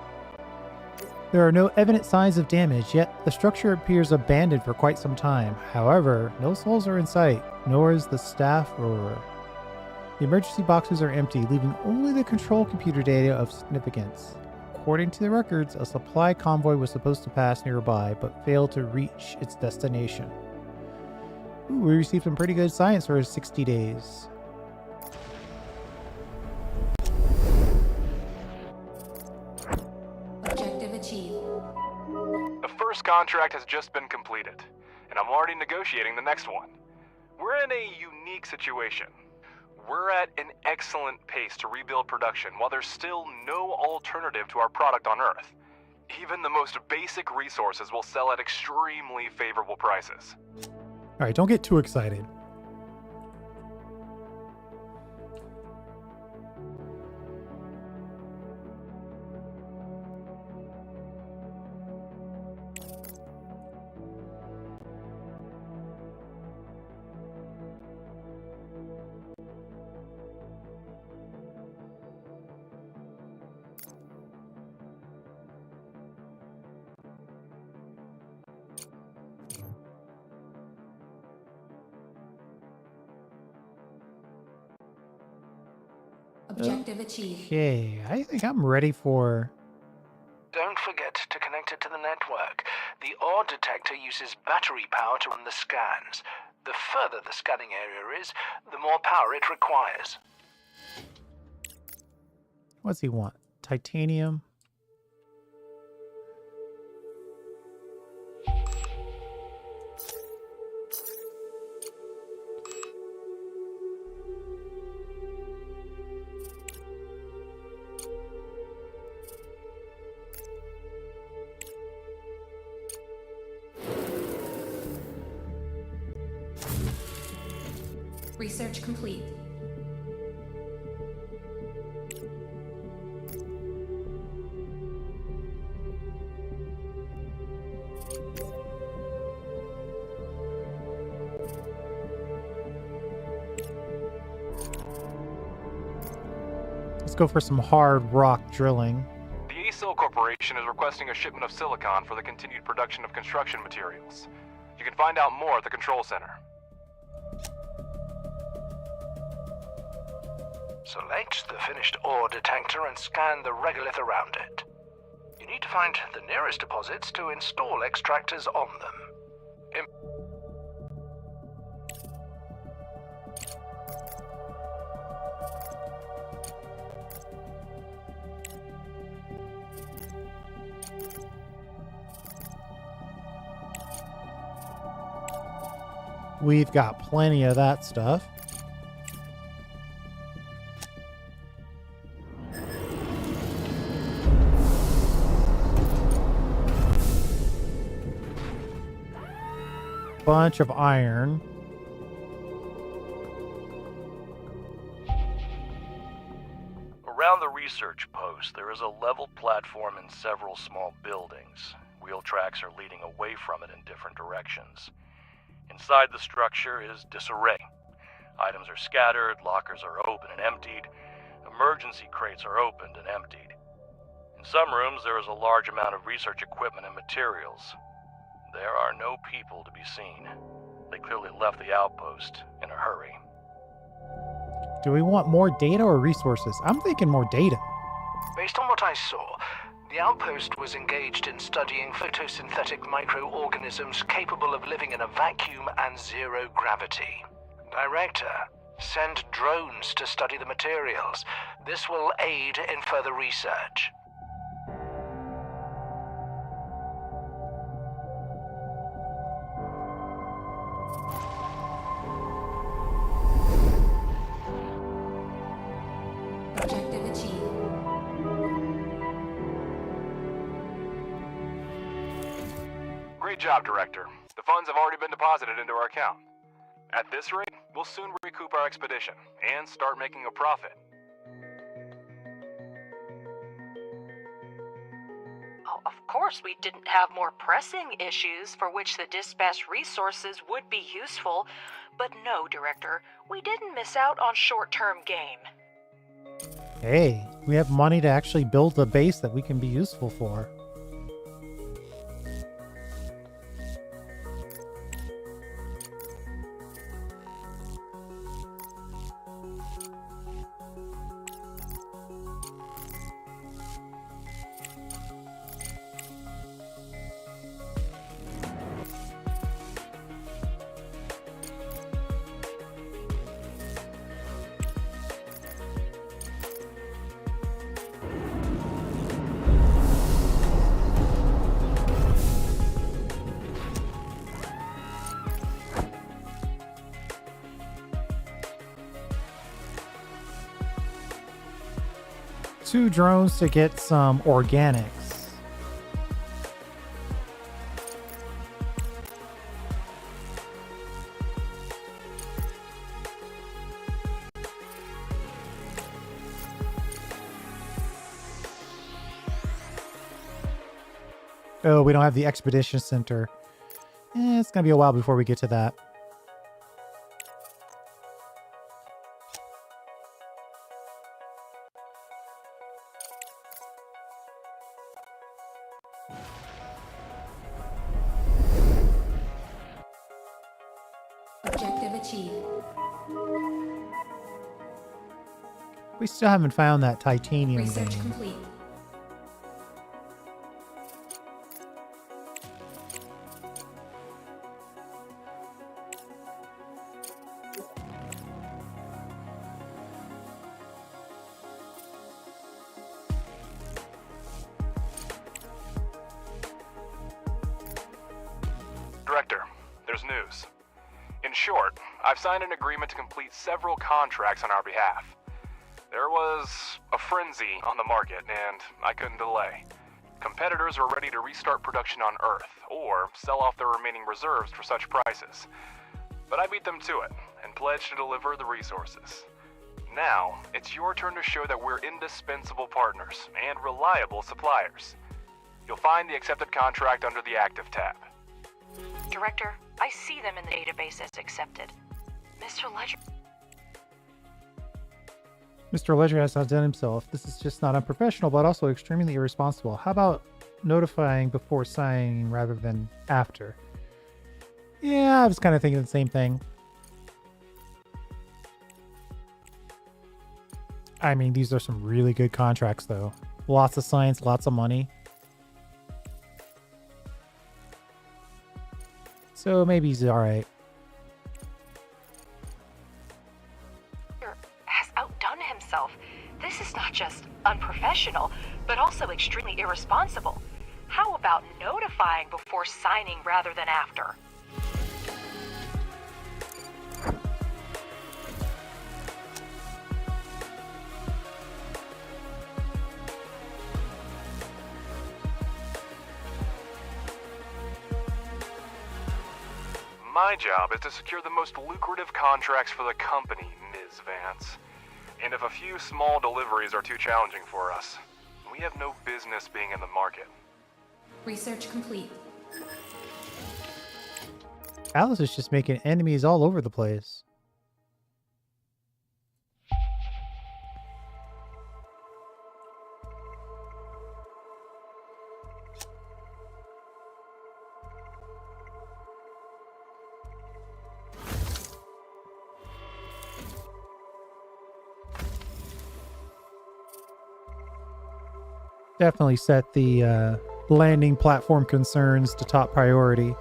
There are no evident signs of damage, yet the structure appears abandoned for quite some time. However, no souls are in sight, nor is the staff or... The emergency boxes are empty, leaving only the control computer data of significance. According to the records, a supply convoy was supposed to pass nearby, but failed to reach its destination. Ooh, we received some pretty good science for 60 days. Objective achieved. The first contract has just been completed, and I'm already negotiating the next one. We're in a unique situation. We're at an excellent pace to rebuild production while there's still no alternative to our product on Earth. Even the most basic resources will sell at extremely favorable prices. Alright, don't get too excited. Objective achieved. Okay, I think I'm ready for... Don't forget to connect it to the network. The ore detector uses battery power to run the scans. The further the scanning area is, the more power it requires. What's he want? Titanium? Research complete. Let's go for some hard rock drilling. The ASIL Corporation is requesting a shipment of silicon for the continued production of construction materials. You can find out more at the control center. Select the finished ore detector and scan the regolith around it. You need to find the nearest deposits to install extractors on them. We've got plenty of that stuff. Bunch of iron. Around the research post, there is a level platform and several small buildings. Wheel tracks are leading away from it in different directions. Inside the structure is disarray. Items are scattered, lockers are open and emptied, emergency crates are opened and emptied. In some rooms, there is a large amount of research equipment and materials. There are no people to be seen. They clearly left the outpost in a hurry. Do we want more data or resources? I'm thinking more data. Based on what I saw, the outpost was engaged in studying photosynthetic microorganisms capable of living in a vacuum and zero gravity. Director, send drones to study the materials. This will aid in further research. Objective achieved. Great job, Director. The funds have already been deposited into our account. At this rate, we'll soon recoup our expedition and start making a profit. Oh, of course, we didn't have more pressing issues for which the dispatch resources would be useful. But no, Director, we didn't miss out on short-term gain. Hey, we have money to actually build a base that we can be useful for. Two drones to get some organics. Oh, we don't have the expedition center. It's gonna be a while before we get to that. Objective achieved. We still haven't found that titanium Research vein. complete. Director, there's news. In short, I've signed an agreement to complete several contracts on our behalf. There was a frenzy on the market, and I couldn't delay. Competitors are ready to restart production on Earth, or sell off their remaining reserves for such prices. But I beat them to it, and pledged to deliver the resources. Now, it's your turn to show that we're indispensable partners, and reliable suppliers. You'll find the accepted contract under the Active tab. Director, I see them in the database as accepted. Mr. Ledger... Mr. Ledger has outdone himself. This is just not unprofessional, but also extremely irresponsible. How about notifying before signing rather than after? Yeah, I was kind of thinking the same thing. I mean, these are some really good contracts, though. Lots of science, lots of money. So maybe he's alright. has outdone himself. This is not just unprofessional, but also extremely irresponsible. How about notifying before signing rather than after? My job is to secure the most lucrative contracts for the company, Ms. Vance. And if a few small deliveries are too challenging for us, we have no business being in the market. Research complete. Alice is just making enemies all over the place. Definitely set the landing platform concerns to top priority.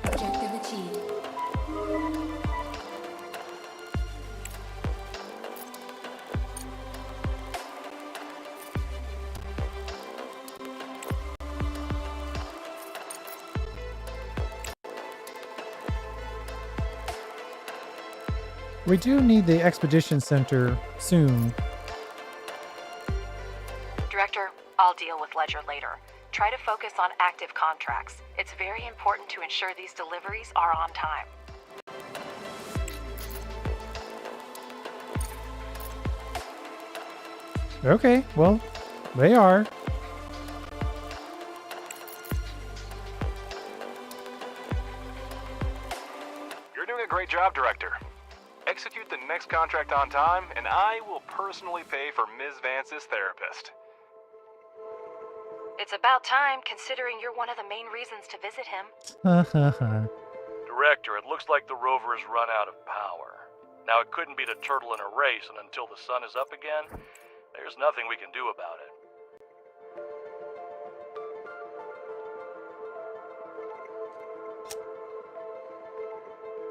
Objective achieved. We do need the expedition center soon. Director, I'll deal with Ledger later. Try to focus on active contracts. It's very important to ensure these deliveries are on time. Okay, well, they are. You're doing a great job, Director. Execute the next contract on time, and I will personally pay for Ms. Vance's therapist. It's about time, considering you're one of the main reasons to visit him. Director, it looks like the rover has run out of power. Now, it couldn't beat a turtle in a race, and until the sun is up again, there's nothing we can do about it.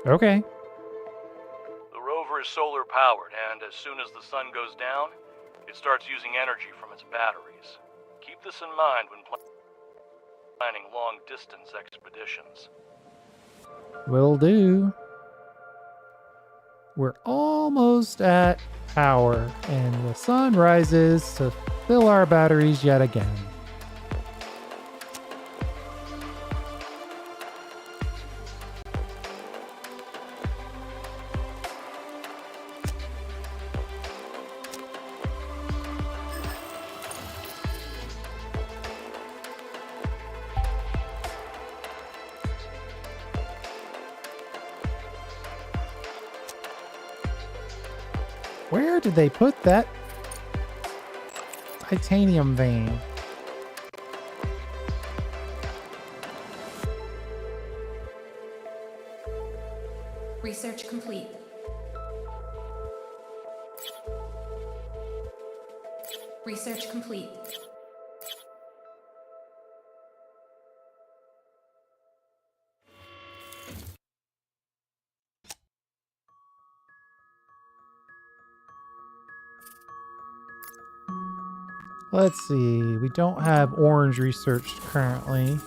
Okay. The rover is solar powered, and as soon as the sun goes down, it starts using energy from its batteries. Keep this in mind when planning long-distance expeditions. Will do. We're almost at power, and the sun rises to fill our batteries yet again. Where did they put that titanium vein? Research complete. Research complete. Let's see. We don't have orange researched currently.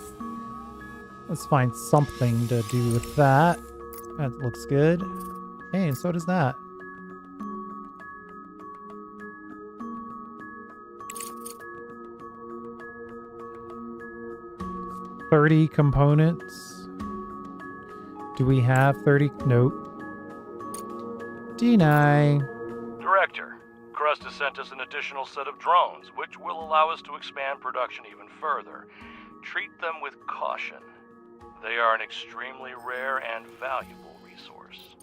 Let's find something to do with that. That looks good. Hey, and so does that. $30 components. Do we have 30? Nope. Deny. Director, Crust has sent us an additional set of drones, which will allow us to expand production even further. Treat them with caution. They are an extremely rare and valuable resource.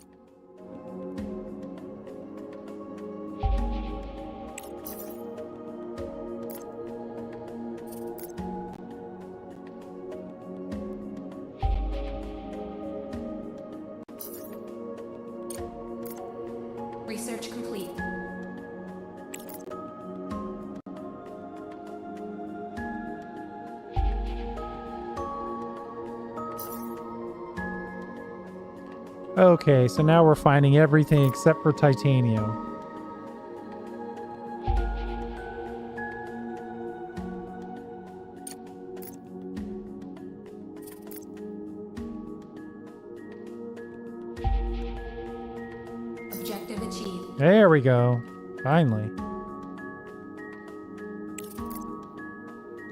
Research complete. Okay, so now we're finding everything except for titanium. Objective achieved. There we go. Finally.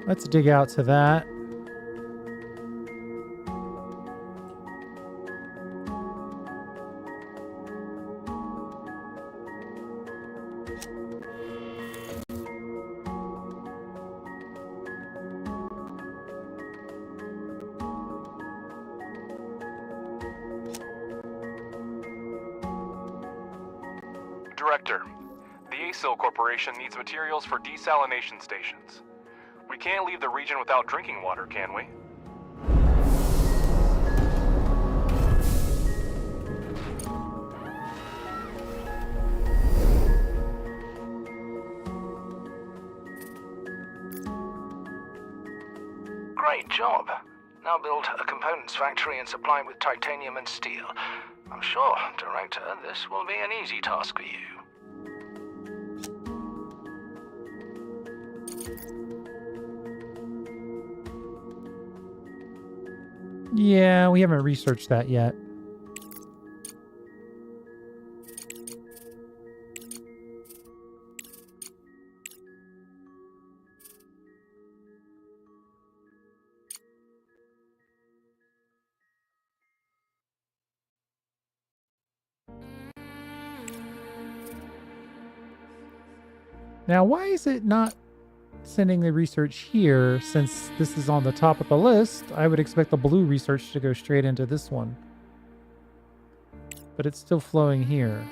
Let's dig out to that. Director, the ASIL Corporation needs materials for desalination stations. We can't leave the region without drinking water, can we? Great job. Now build a components factory and supply with titanium and steel. I'm sure, Director, this will be an easy task for you. Yeah, we haven't researched that yet. Now, why is it not sending the research here? Since this is on the top of the list, I would expect the blue research to go straight into this one. But it's still flowing here.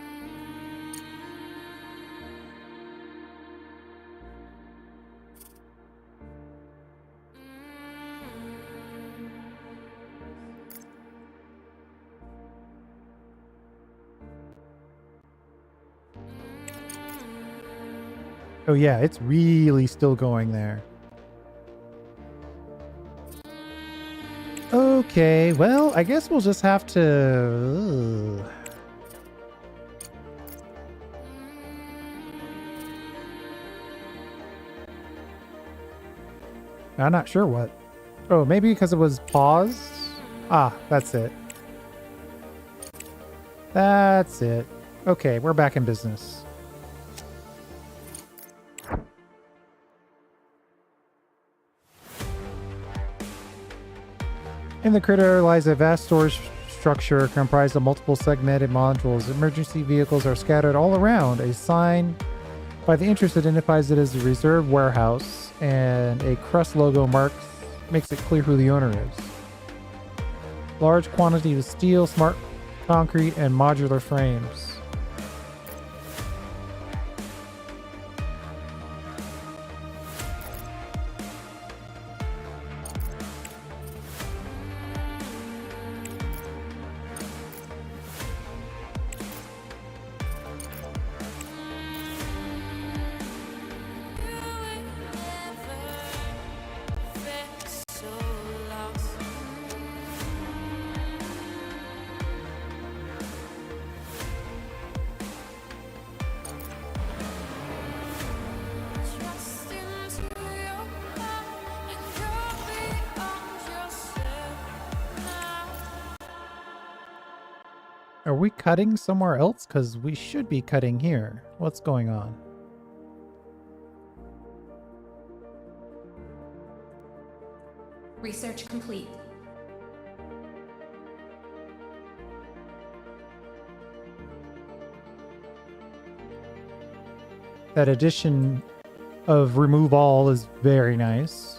Oh yeah, it's really still going there. Okay, well, I guess we'll just have to... I'm not sure what. Oh, maybe because it was paused? Ah, that's it. That's it. Okay, we're back in business. In the crater lies a vast storage structure comprised of multiple segmented modules. Emergency vehicles are scattered all around. A sign by the entrance identifies it as a reserve warehouse, and a Crust logo makes it clear who the owner is. Large quantity of steel, smart concrete, and modular frames. Are we cutting somewhere else? Because we should be cutting here. What's going on? Research complete. That addition of remove all is very nice.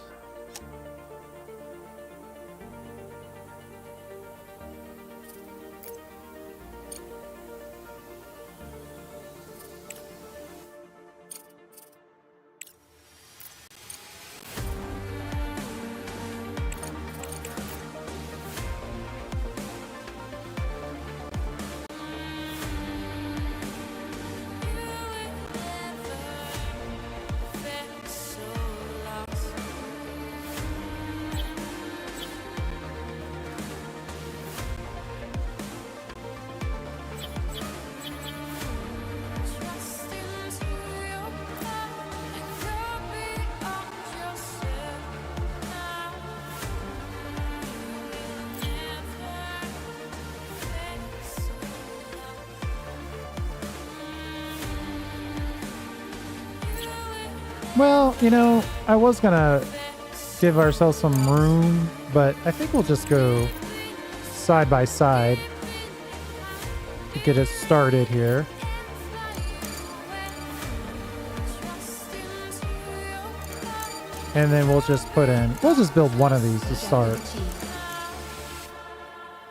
Well, you know, I was gonna give ourselves some room, but I think we'll just go side by side to get it started here. And then we'll just we'll just build one of these to start.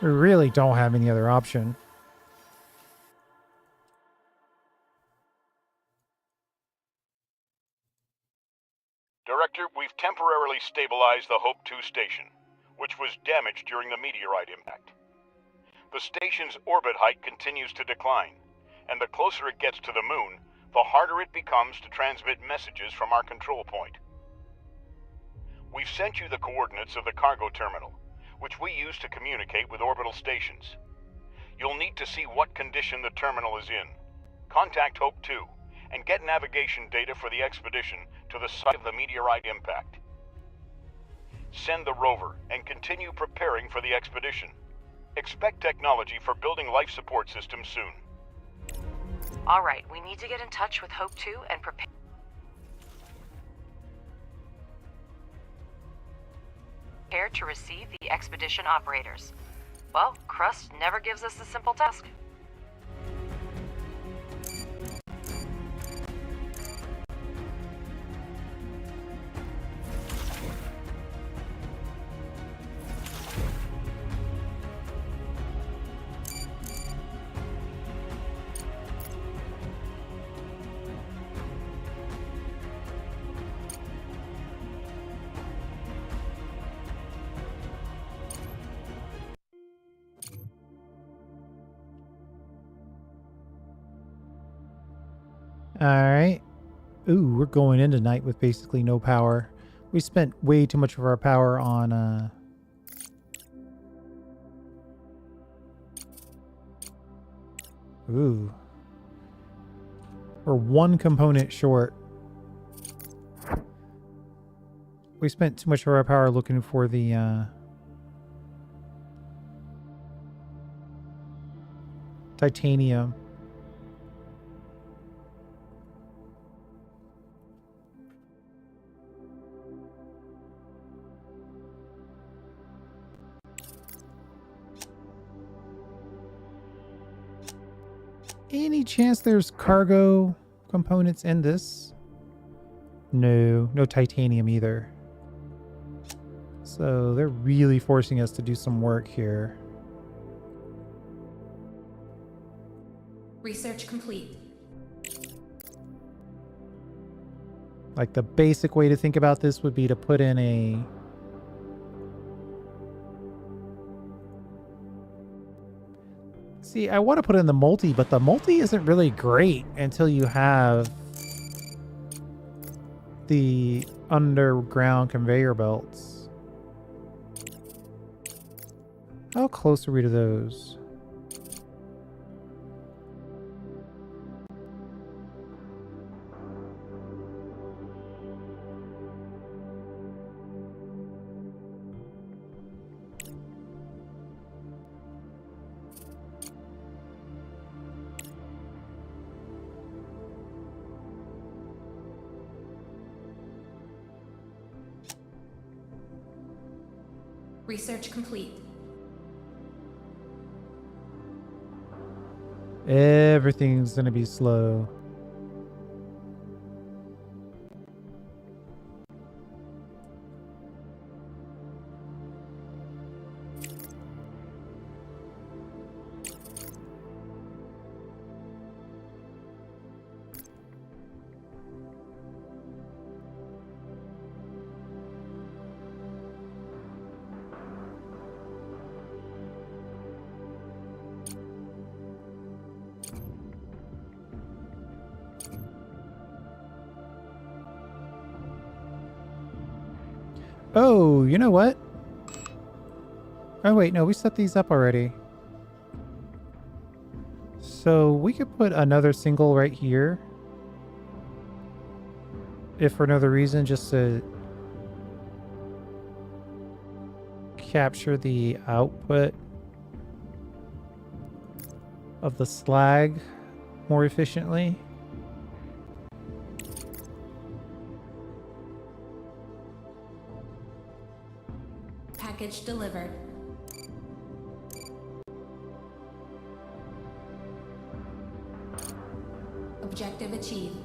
We really don't have any other option. Director, we've temporarily stabilized the Hope 2 station, which was damaged during the meteorite impact. The station's orbit height continues to decline, and the closer it gets to the moon, the harder it becomes to transmit messages from our control point. We've sent you the coordinates of the cargo terminal, which we use to communicate with orbital stations. You'll need to see what condition the terminal is in. Contact Hope 2 and get navigation data for the expedition to the site of the meteorite impact. Send the rover and continue preparing for the expedition. Expect technology for building life support systems soon. All right, we need to get in touch with Hope 2 and prepare to receive the expedition operators. Well, Crust never gives us a simple task. All right. Ooh, we're going in tonight with basically no power. We spent way too much of our power on Ooh. We're one component short. We spent too much of our power looking for the titanium. Any chance there's cargo components in this? No, no titanium either. So they're really forcing us to do some work here. Research complete. Like the basic way to think about this would be to put in a See, I want to put in the multi, but the multi isn't really great until you have the underground conveyor belts. How close are we to those? Research complete. Everything's gonna be slow. Oh, you know what? Oh wait, no, we set these up already. So we could put another single right here. If for another reason, just to capture the output of the slag more efficiently. Package delivered. Objective achieved.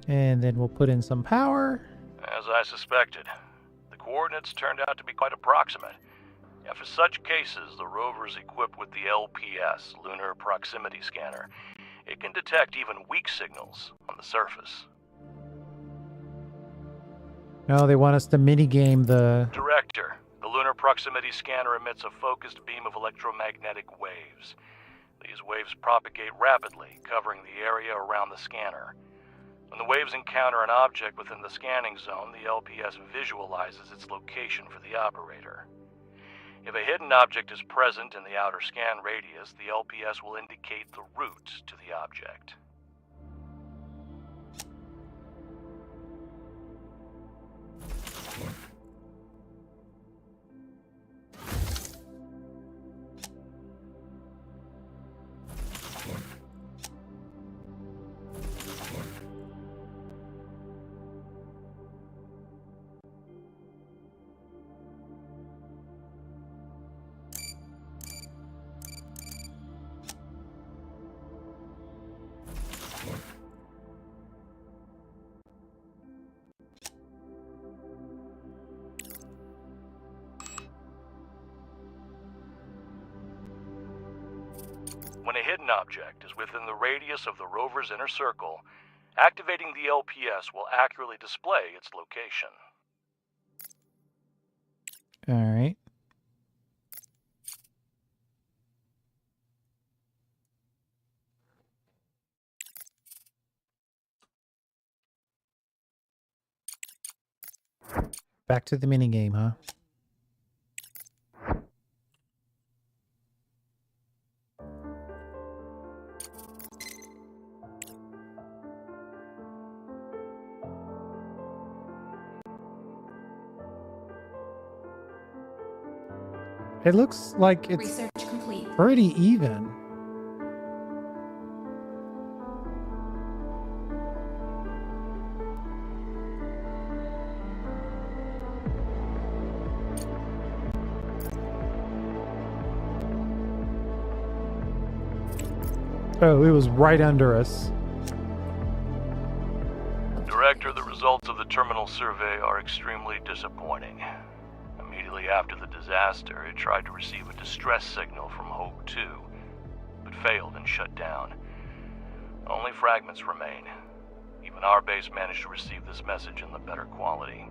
And then we'll put in some power. As I suspected, the coordinates turned out to be quite approximate. Yeah, for such cases, the rover is equipped with the LPS, Lunar Proximity Scanner. It can detect even weak signals on the surface. No, they want us to minigame the... Director, the Lunar Proximity Scanner emits a focused beam of electromagnetic waves. These waves propagate rapidly, covering the area around the scanner. When the waves encounter an object within the scanning zone, the LPS visualizes its location for the operator. If a hidden object is present in the outer scan radius, the LPS will indicate the route to the object. When a hidden object is within the radius of the rover's inner circle, activating the LPS will accurately display its location. All right. Back to the minigame, huh? It looks like it's Research complete. pretty even. Oh, it was right under us. Director, the results of the terminal survey are extremely disappointing. Immediately after the disaster, it tried to receive a distress signal from Hope 2, but failed and shut down. Only fragments remain. Even our base managed to receive this message in the better quality.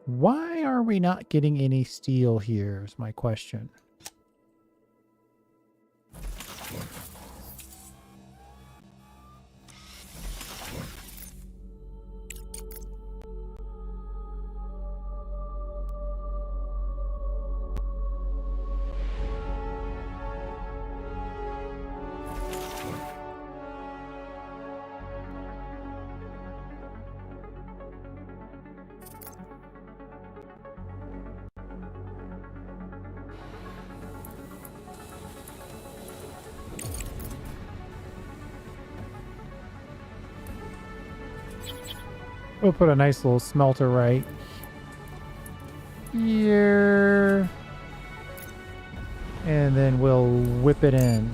Why are we not getting any steel here is my question. We'll put a nice little smelter right here. And then we'll whip it in.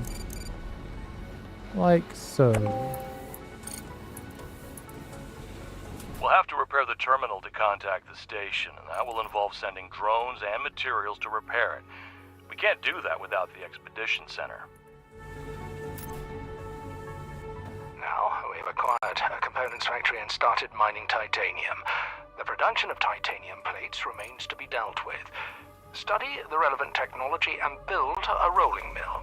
Like so. We'll have to repair the terminal to contact the station, and that will involve sending drones and materials to repair it. We can't do that without the expedition center. Now, we've acquired a components factory and started mining titanium. The production of titanium plates remains to be dealt with. Study the relevant technology and build a rolling mill.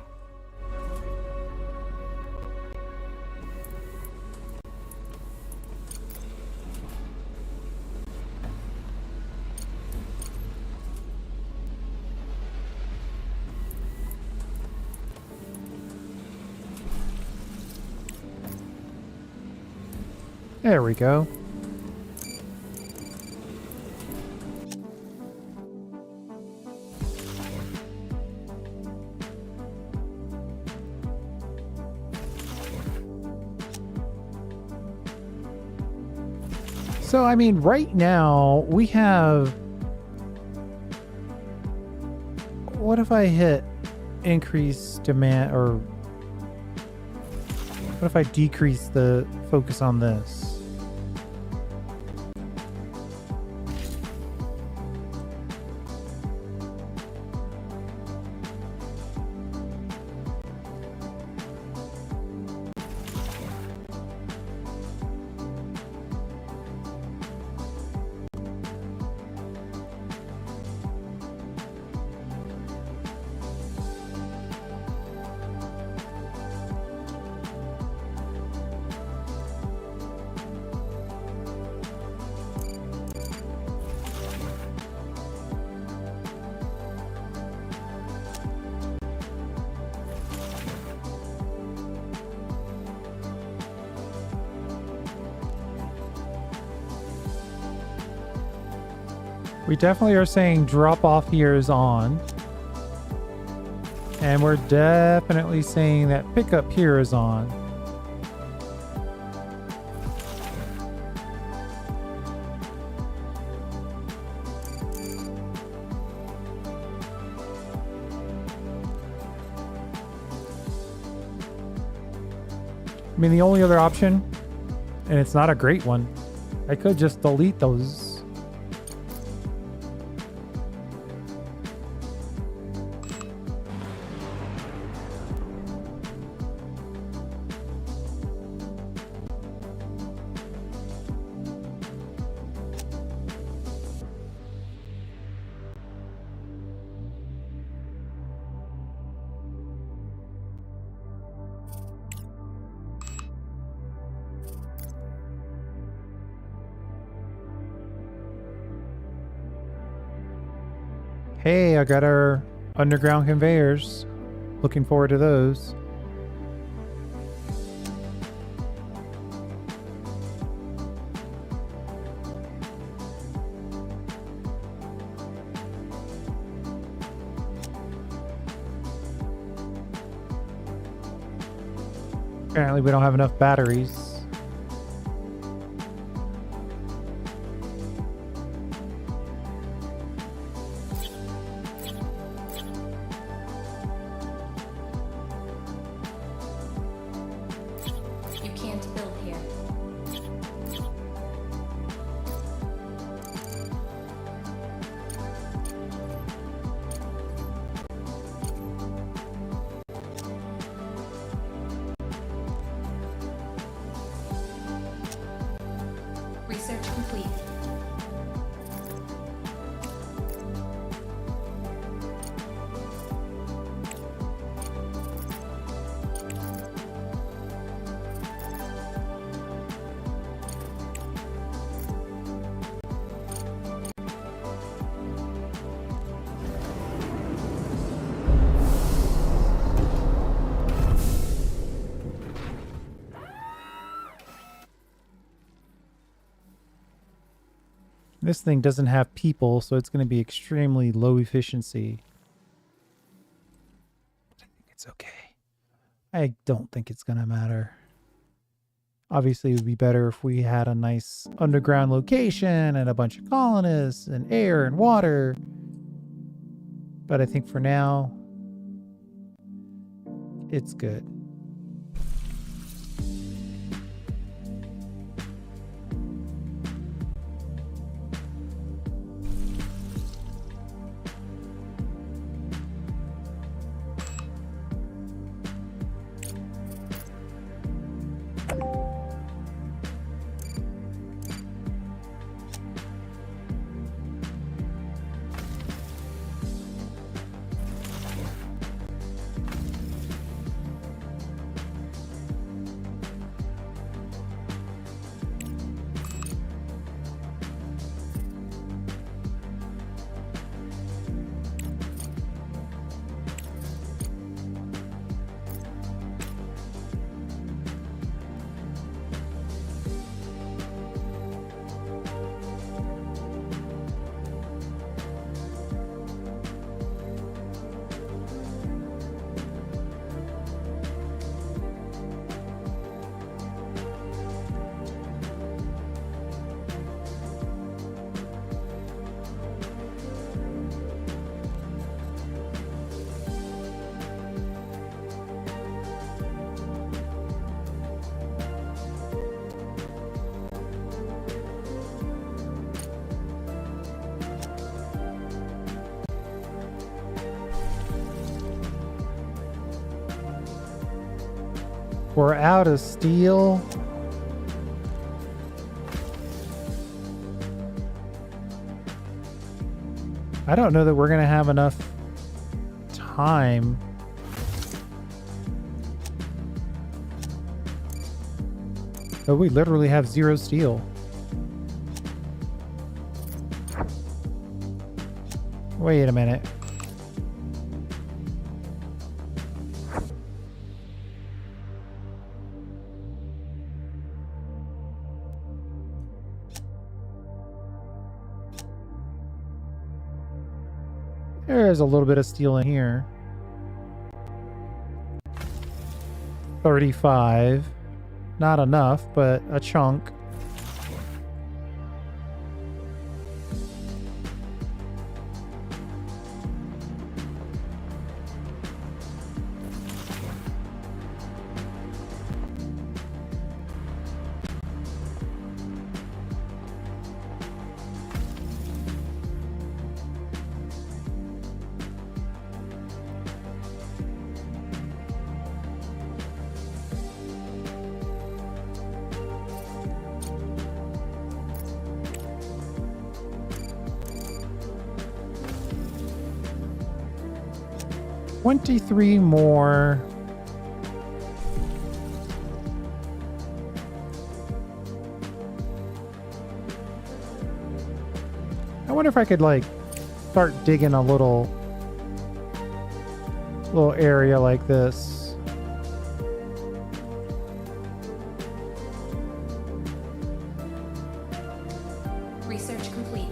There we go. So, I mean, right now we have... What if I hit increase demand, or what if I decrease the focus on this? We definitely are saying drop off here is on. And we're definitely saying that pickup here is on. I mean, the only other option, and it's not a great one, I could just delete those. Hey, I got our underground conveyors. Looking forward to those. Apparently we don't have enough batteries. You can't build here. Research complete. This thing doesn't have people, so it's going to be extremely low efficiency. I think it's okay. I don't think it's going to matter. Obviously, it would be better if we had a nice underground location and a bunch of colonists and air and water. But I think for now, it's good. We're out of steel. I don't know that we're going to have enough time. But we literally have 0 steel. Wait a minute. There's a little bit of steel in here. 35. Not enough, but a chunk. $23 more. I wonder if I could like start digging a little area like this. Research complete.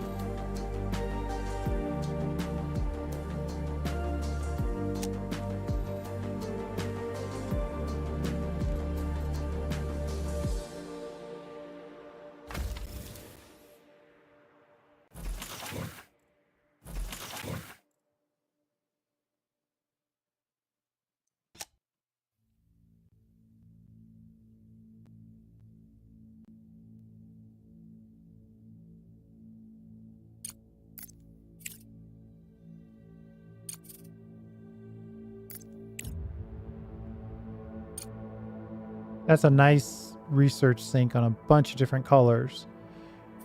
That's a nice research sink on a bunch of different colors.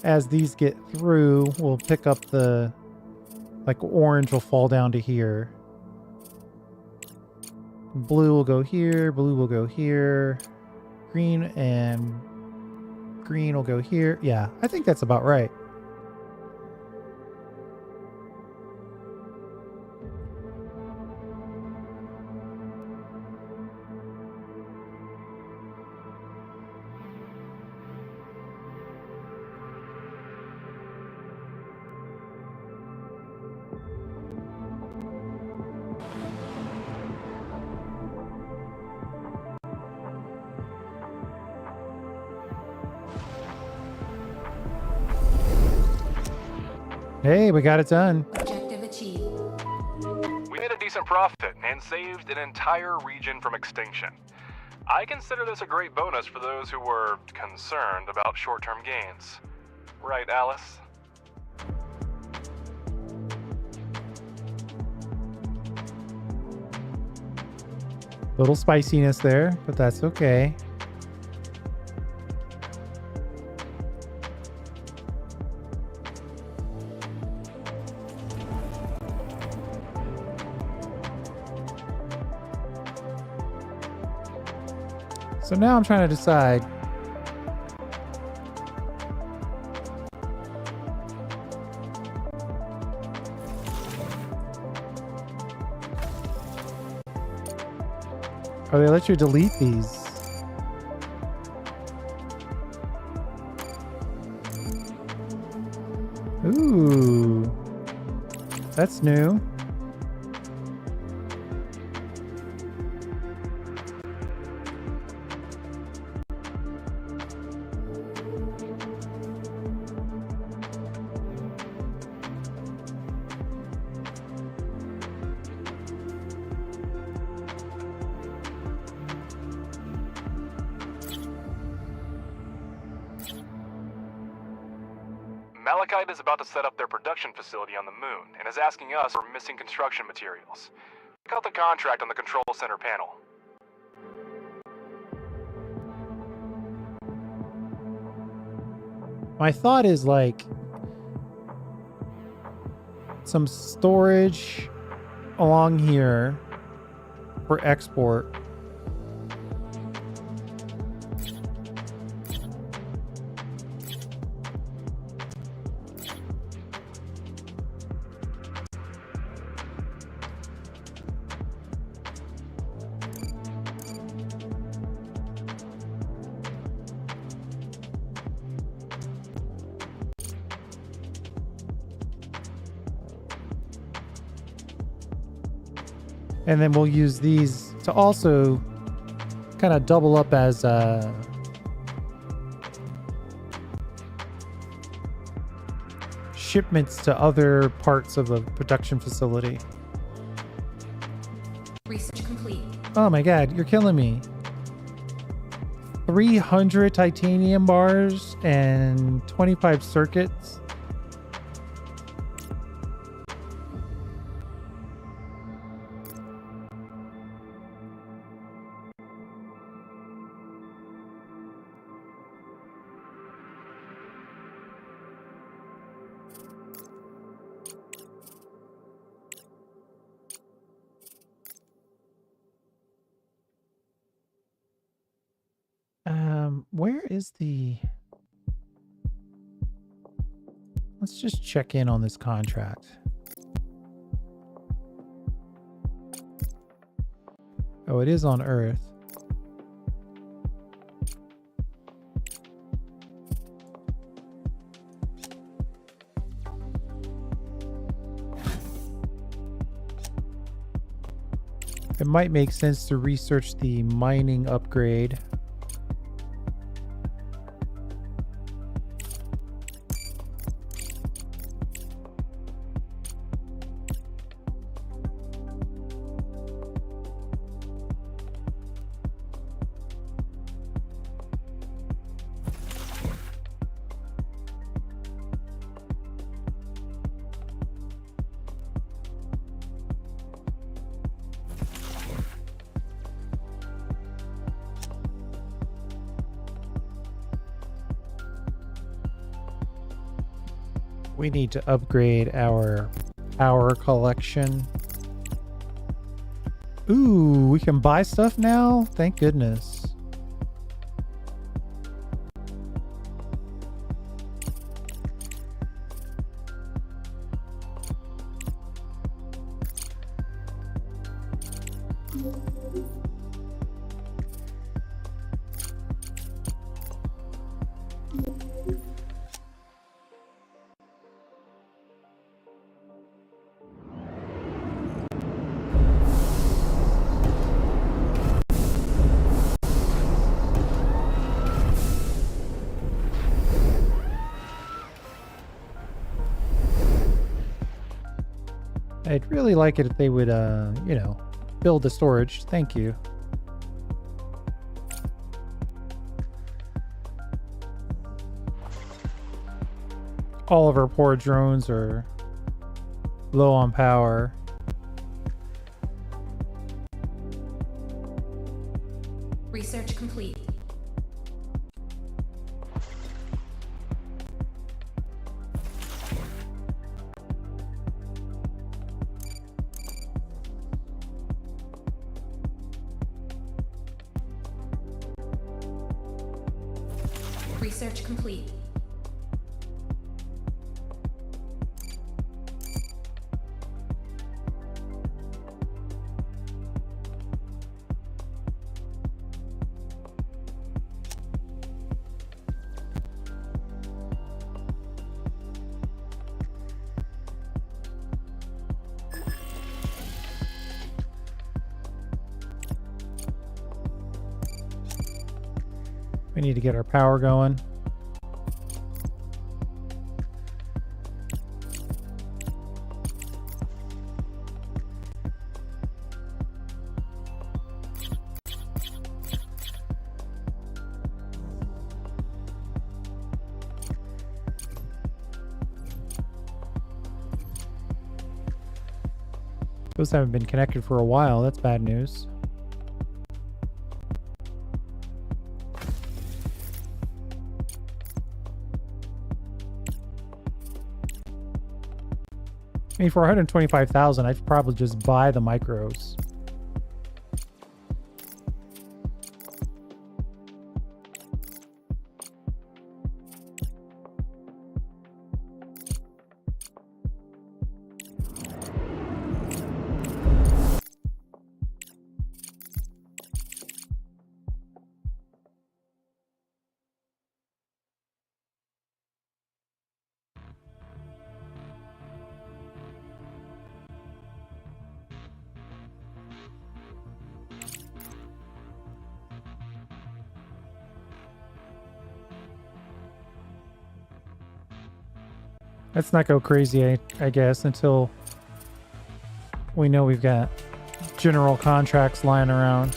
As these get through, we'll pick up the, like orange will fall down to here. Blue will go here, blue will go here. Green and green will go here. Yeah, I think that's about right. Hey, we got it done. Objective achieved. We made a decent profit and saved an entire region from extinction. I consider this a great bonus for those who were concerned about short-term gains. Right, Alice? Little spiciness there, but that's okay. So now I'm trying to decide. Oh, they let you delete these. Ooh. That's new. Malachite is about to set up their production facility on the moon and is asking us for missing construction materials. Check out the contract on the control center panel. My thought is like some storage along here for export. And then we'll use these to also kind of double up as shipments to other parts of the production facility. Research complete. Oh my god, you're killing me. 300 titanium bars and 25 circuits. Where is the... Let's just check in on this contract. Oh, it is on Earth. It might make sense to research the mining upgrade. We need to upgrade our power collection. Ooh, we can buy stuff now? Thank goodness. I'd really like it if they would, you know, build the storage. Thank you. All of our poor drones are low on power. Research complete. Research complete. We need to get our power going. Those haven't been connected for a while. That's bad news. I mean, for 125,000, I'd probably just buy the micros. Let's not go crazy, I guess, until we know we've got general contracts lying around.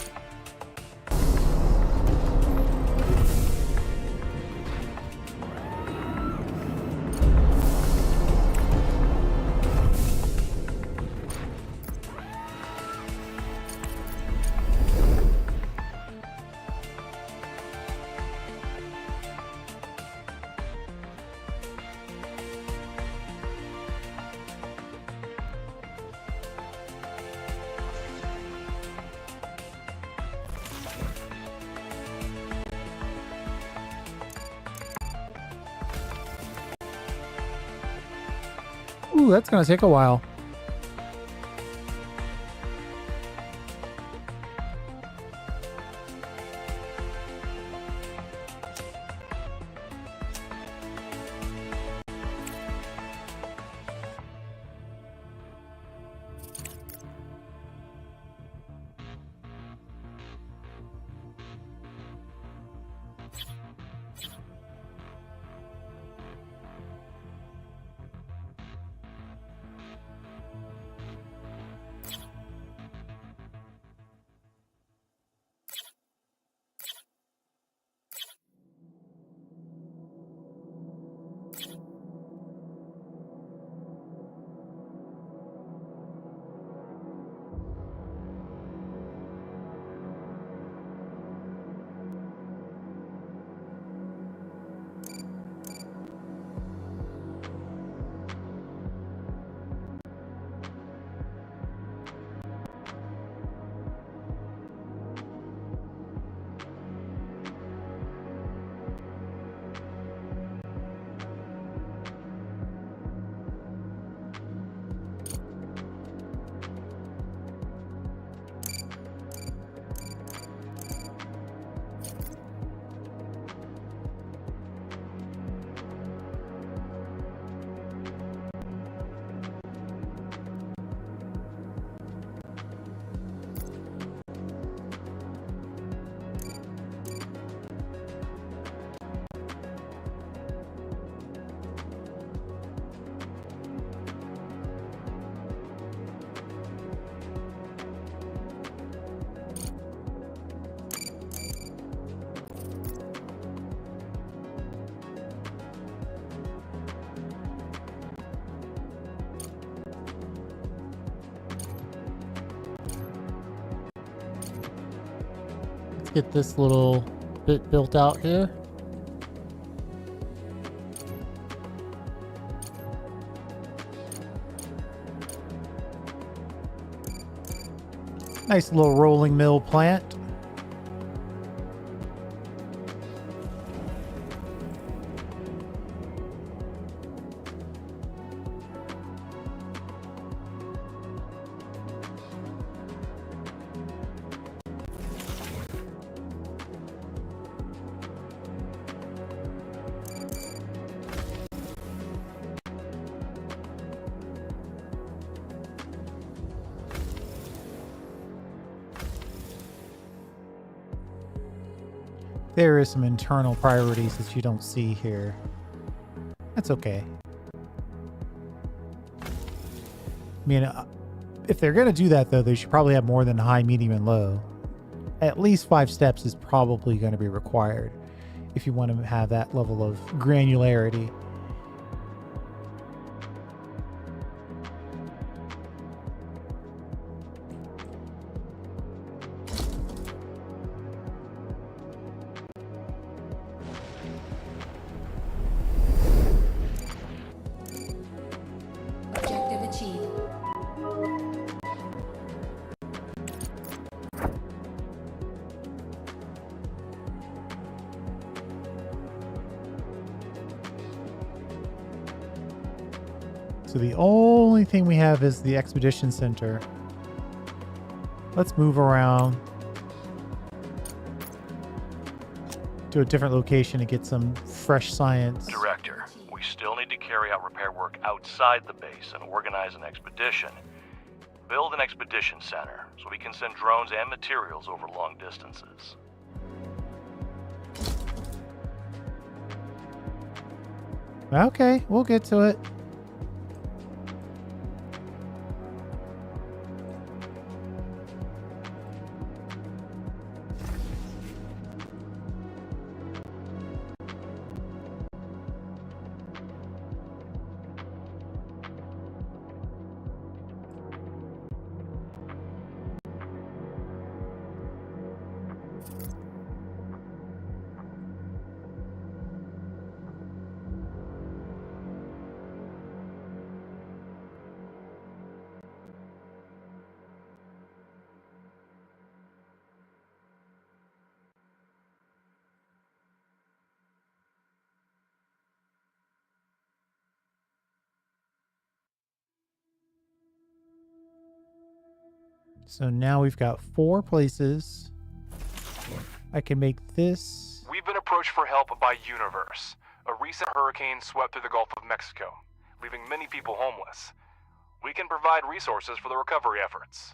Ooh, that's gonna take a while. get this little bit built out here. Nice little rolling mill plant. There is some internal priorities that you don't see here. That's okay. I mean, if they're going to do that, though, they should probably have more than high, medium, and low. At least 5 steps is probably going to be required if you want to have that level of granularity. Objective achieved. So the only thing we have is the Expedition Center. Let's move around to a different location to get some fresh science. Director, we still need to carry out repair work outside the base and organize an expedition. Build an expedition center so we can send drones and materials over long distances. Okay, we'll get to it. So now we've got 4 places. I can make this. We've been approached for help by Universe. A recent hurricane swept through the Gulf of Mexico, leaving many people homeless. We can provide resources for the recovery efforts.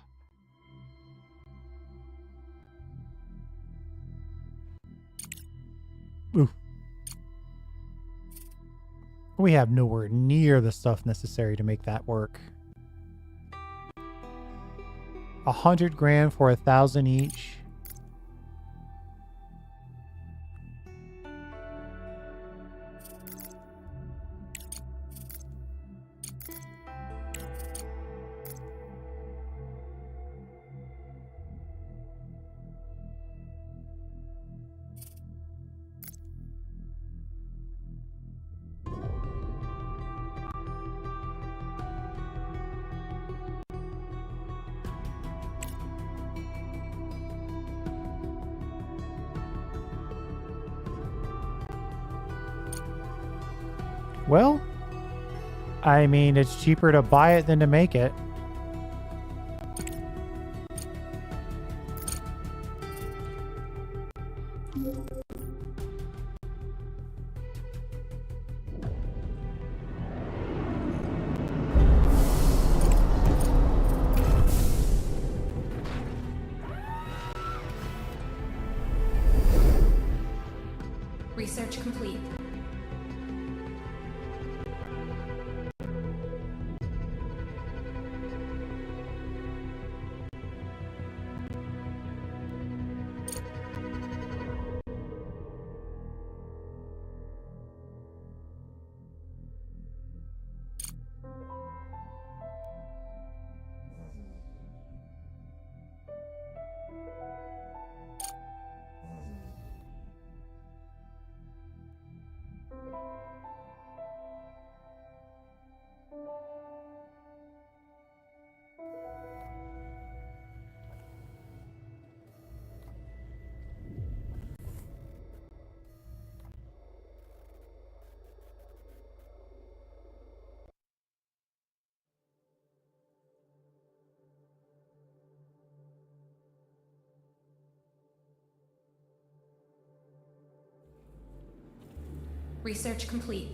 Ooh. We have nowhere near the stuff necessary to make that work. 100 grand for 1,000 each. Well, I mean, it's cheaper to buy it than to make it. Research complete. Research complete.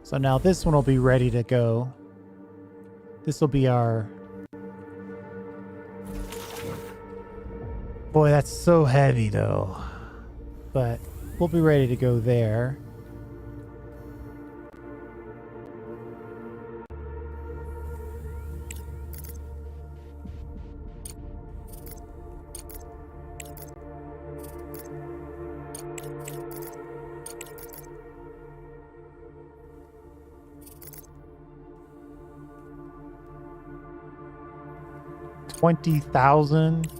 So now this one will be ready to go. This will be our... Boy, that's so heavy though. But we'll be ready to go there. $20,000.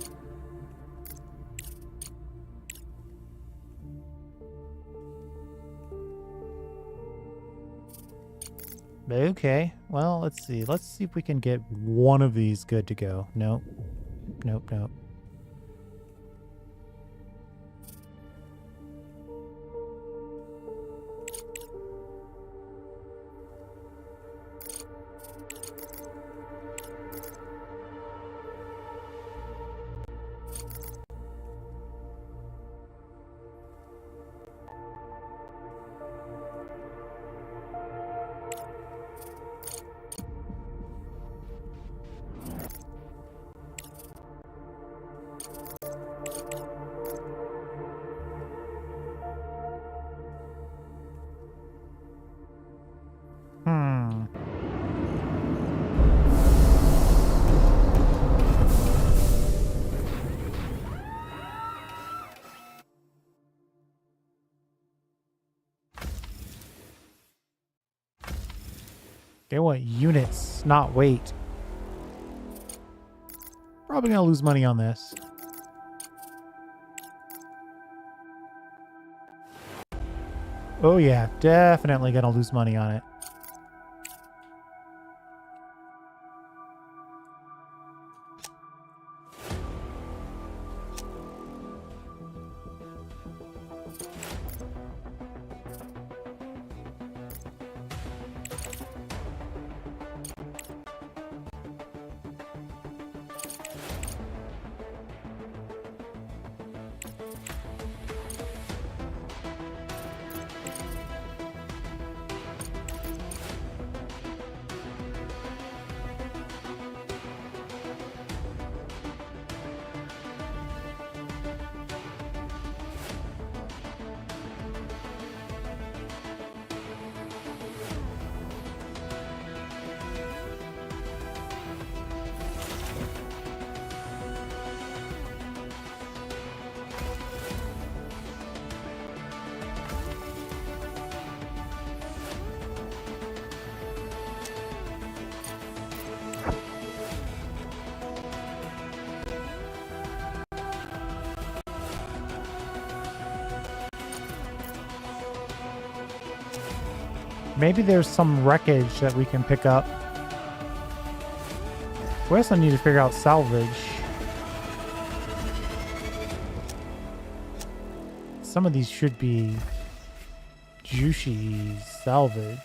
Okay, well, let's see. Let's see if we can get one of these good to go. Nope. Nope, nope. They want units, not weight. Probably gonna lose money on this. Oh yeah, definitely gonna lose money on it. Maybe there's some wreckage that we can pick up. We also need to figure out salvage. Some of these should be juicy salvage.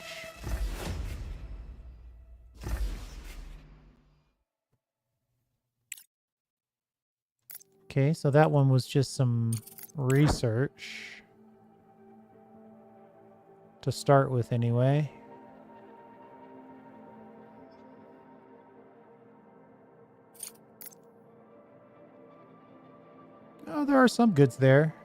Okay, so that one was just some research. To start with, anyway. Oh, there are some goods there.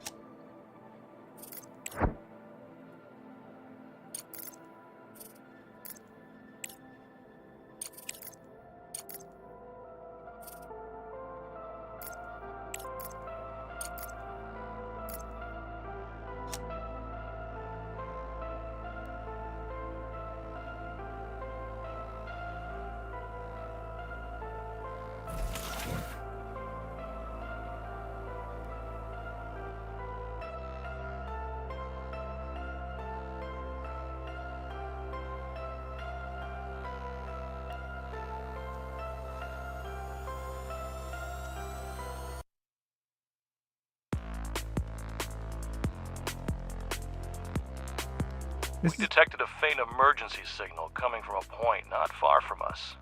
We detected a faint emergency signal coming from a point not far from us.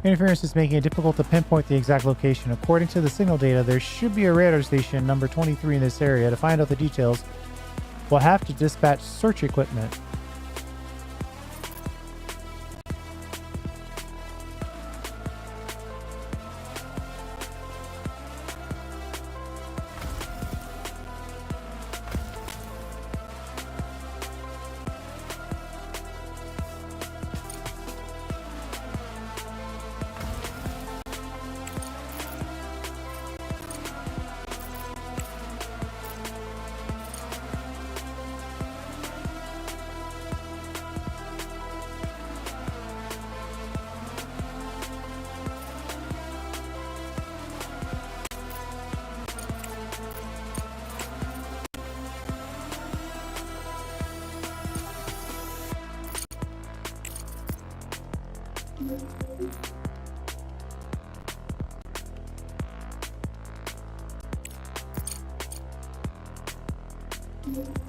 Interference is making it difficult to pinpoint the exact location. According to the signal data, there should be a radar station number 23 in this area. To find out the details, we'll have to dispatch search equipment.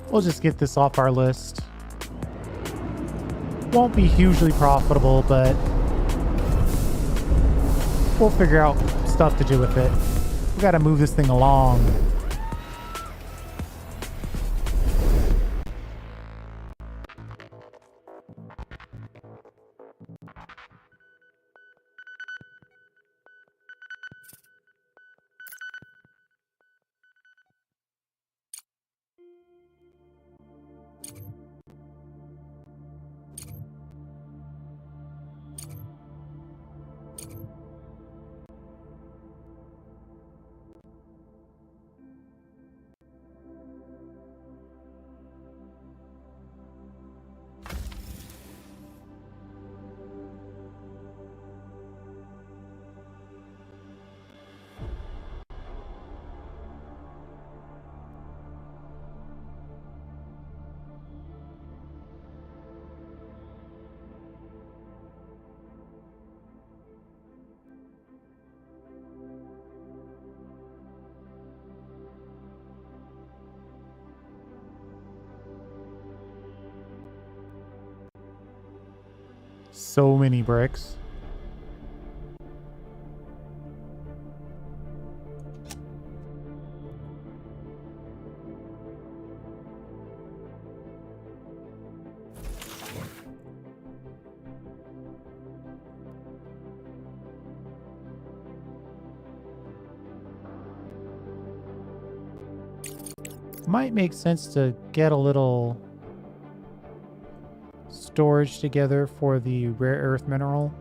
We'll just get this off our list. Won't be hugely profitable, but we'll figure out stuff to do with it. We gotta move this thing along. So many bricks. Might make sense to get a little storage together for the rare earth mineral.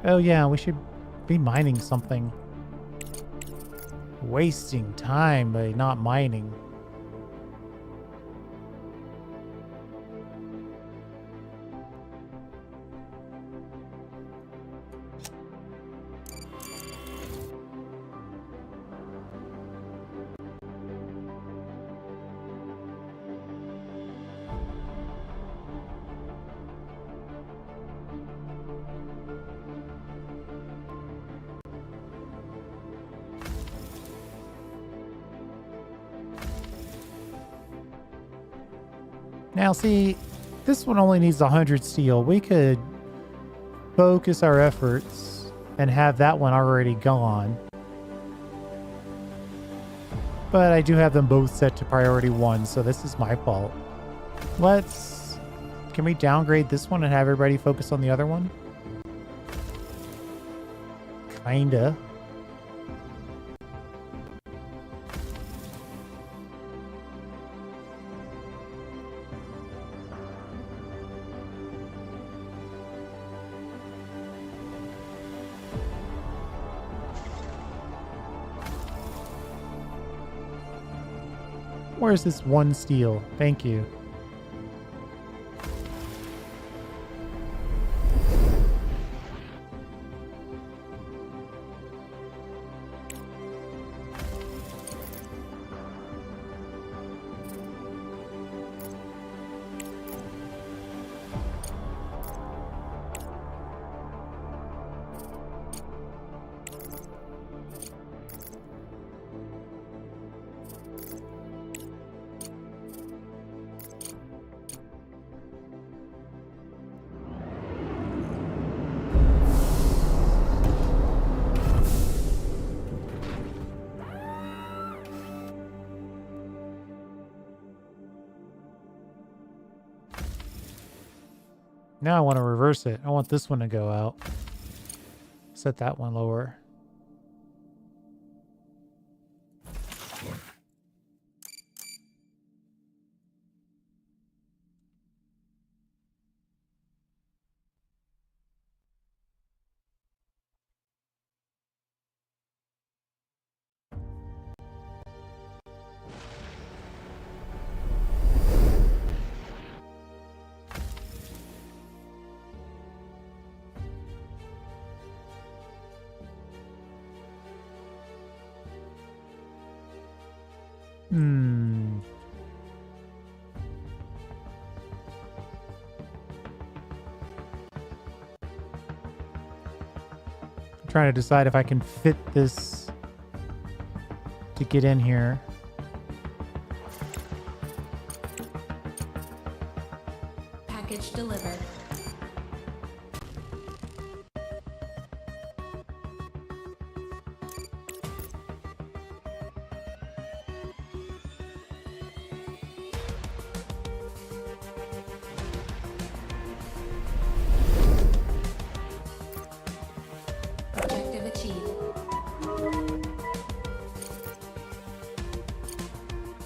Oh yeah, we should be mining something. Wasting time by not mining. Now see, this one only needs 100 steel. We could focus our efforts and have that one already gone. But I do have them both set to priority 1, so this is my fault. Can we downgrade this one and have everybody focus on the other one? Kinda. Where's this one steel? Thank you. Now I want to reverse it. I want this one to go out. Set that one lower. Hmm. I'm trying to decide if I can fit this to get in here. Package delivered. Objective achieved.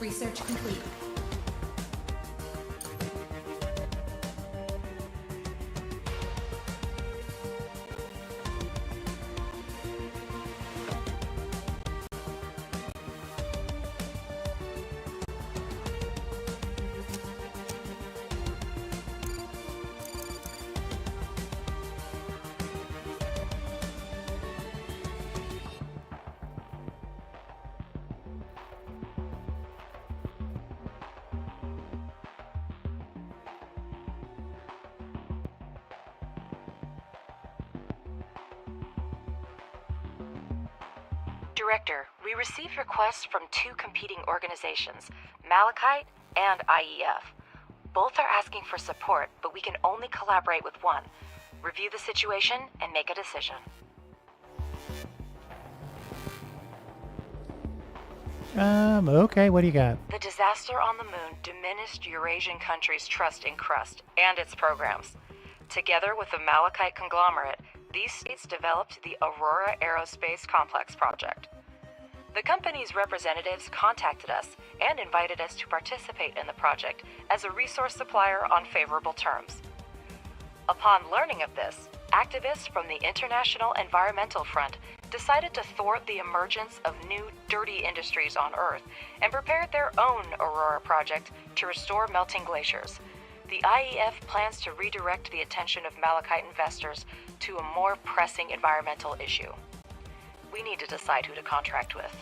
Research complete. Director, we received requests from two competing organizations, Malachite and IEF. Both are asking for support, but we can only collaborate with one. Review the situation and make a decision. Okay, what do you got? The disaster on the moon diminished Eurasian countries' trust in Crust and its programs. Together with the Malachite conglomerate, these states developed the Aurora Aerospace Complex project. The company's representatives contacted us and invited us to participate in the project as a resource supplier on favorable terms. Upon learning of this, activists from the International Environmental Front decided to thwart the emergence of new dirty industries on Earth and prepared their own Aurora project to restore melting glaciers. The IEF plans to redirect the attention of Malachite investors to a more pressing environmental issue. We need to decide who to contract with.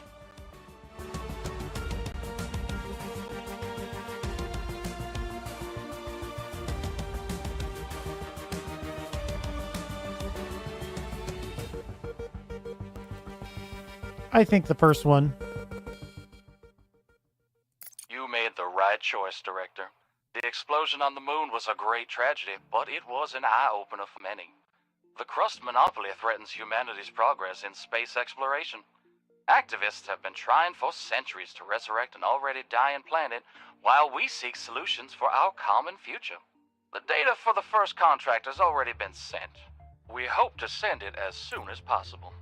I think the first one. You made the right choice, Director. The explosion on the moon was a great tragedy, but it was an eye-opener for many. The Crust monopoly threatens humanity's progress in space exploration. Activists have been trying for centuries to resurrect an already dying planet while we seek solutions for our common future. The data for the first contract has already been sent. We hope to send it as soon as possible.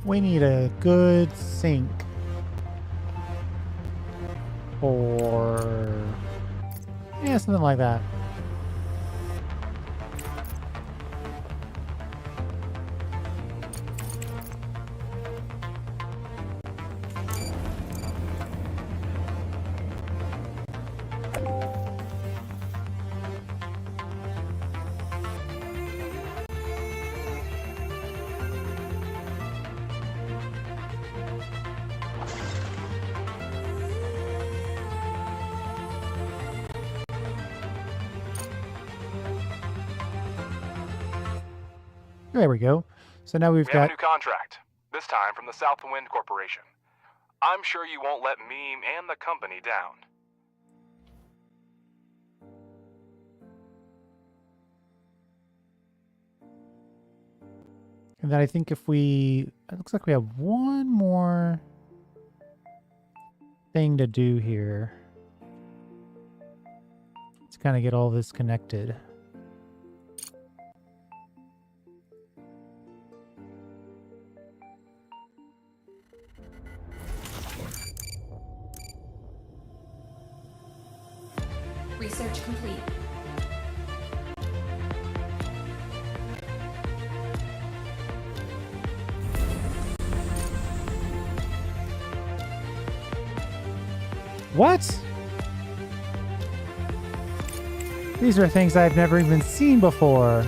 We need a good sink. Or... yeah, something like that. There we go. So now we've We got... have a new contract, this time from the Southwind Corporation. I'm sure you won't let me and the company down. And then I think if we... It looks like we have one more thing to do here. Let's kind of get all this connected. Research complete. What? These are things I've never even seen before.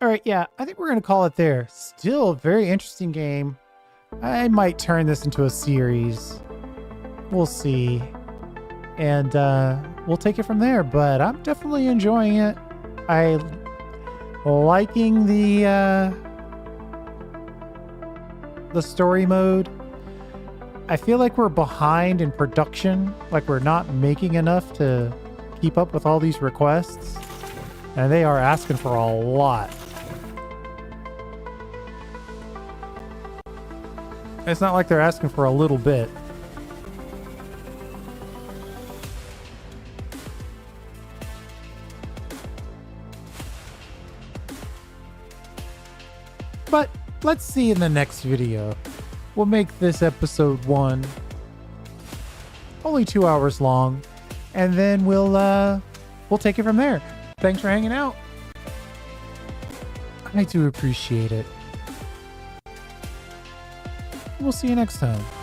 All right, yeah, I think we're going to call it there. Still a very interesting game. I might turn this into a series. We'll see. And we'll take it from there, but I'm definitely enjoying it. I liking the story mode. I feel like we're behind in production, like we're not making enough to keep up with all these requests. And they are asking for a lot. It's not like they're asking for a little bit. But let's see in the next video. We'll make this episode 1 only 2 hours long, and then we'll take it from there. Thanks for hanging out. I do appreciate it. We'll see you next time.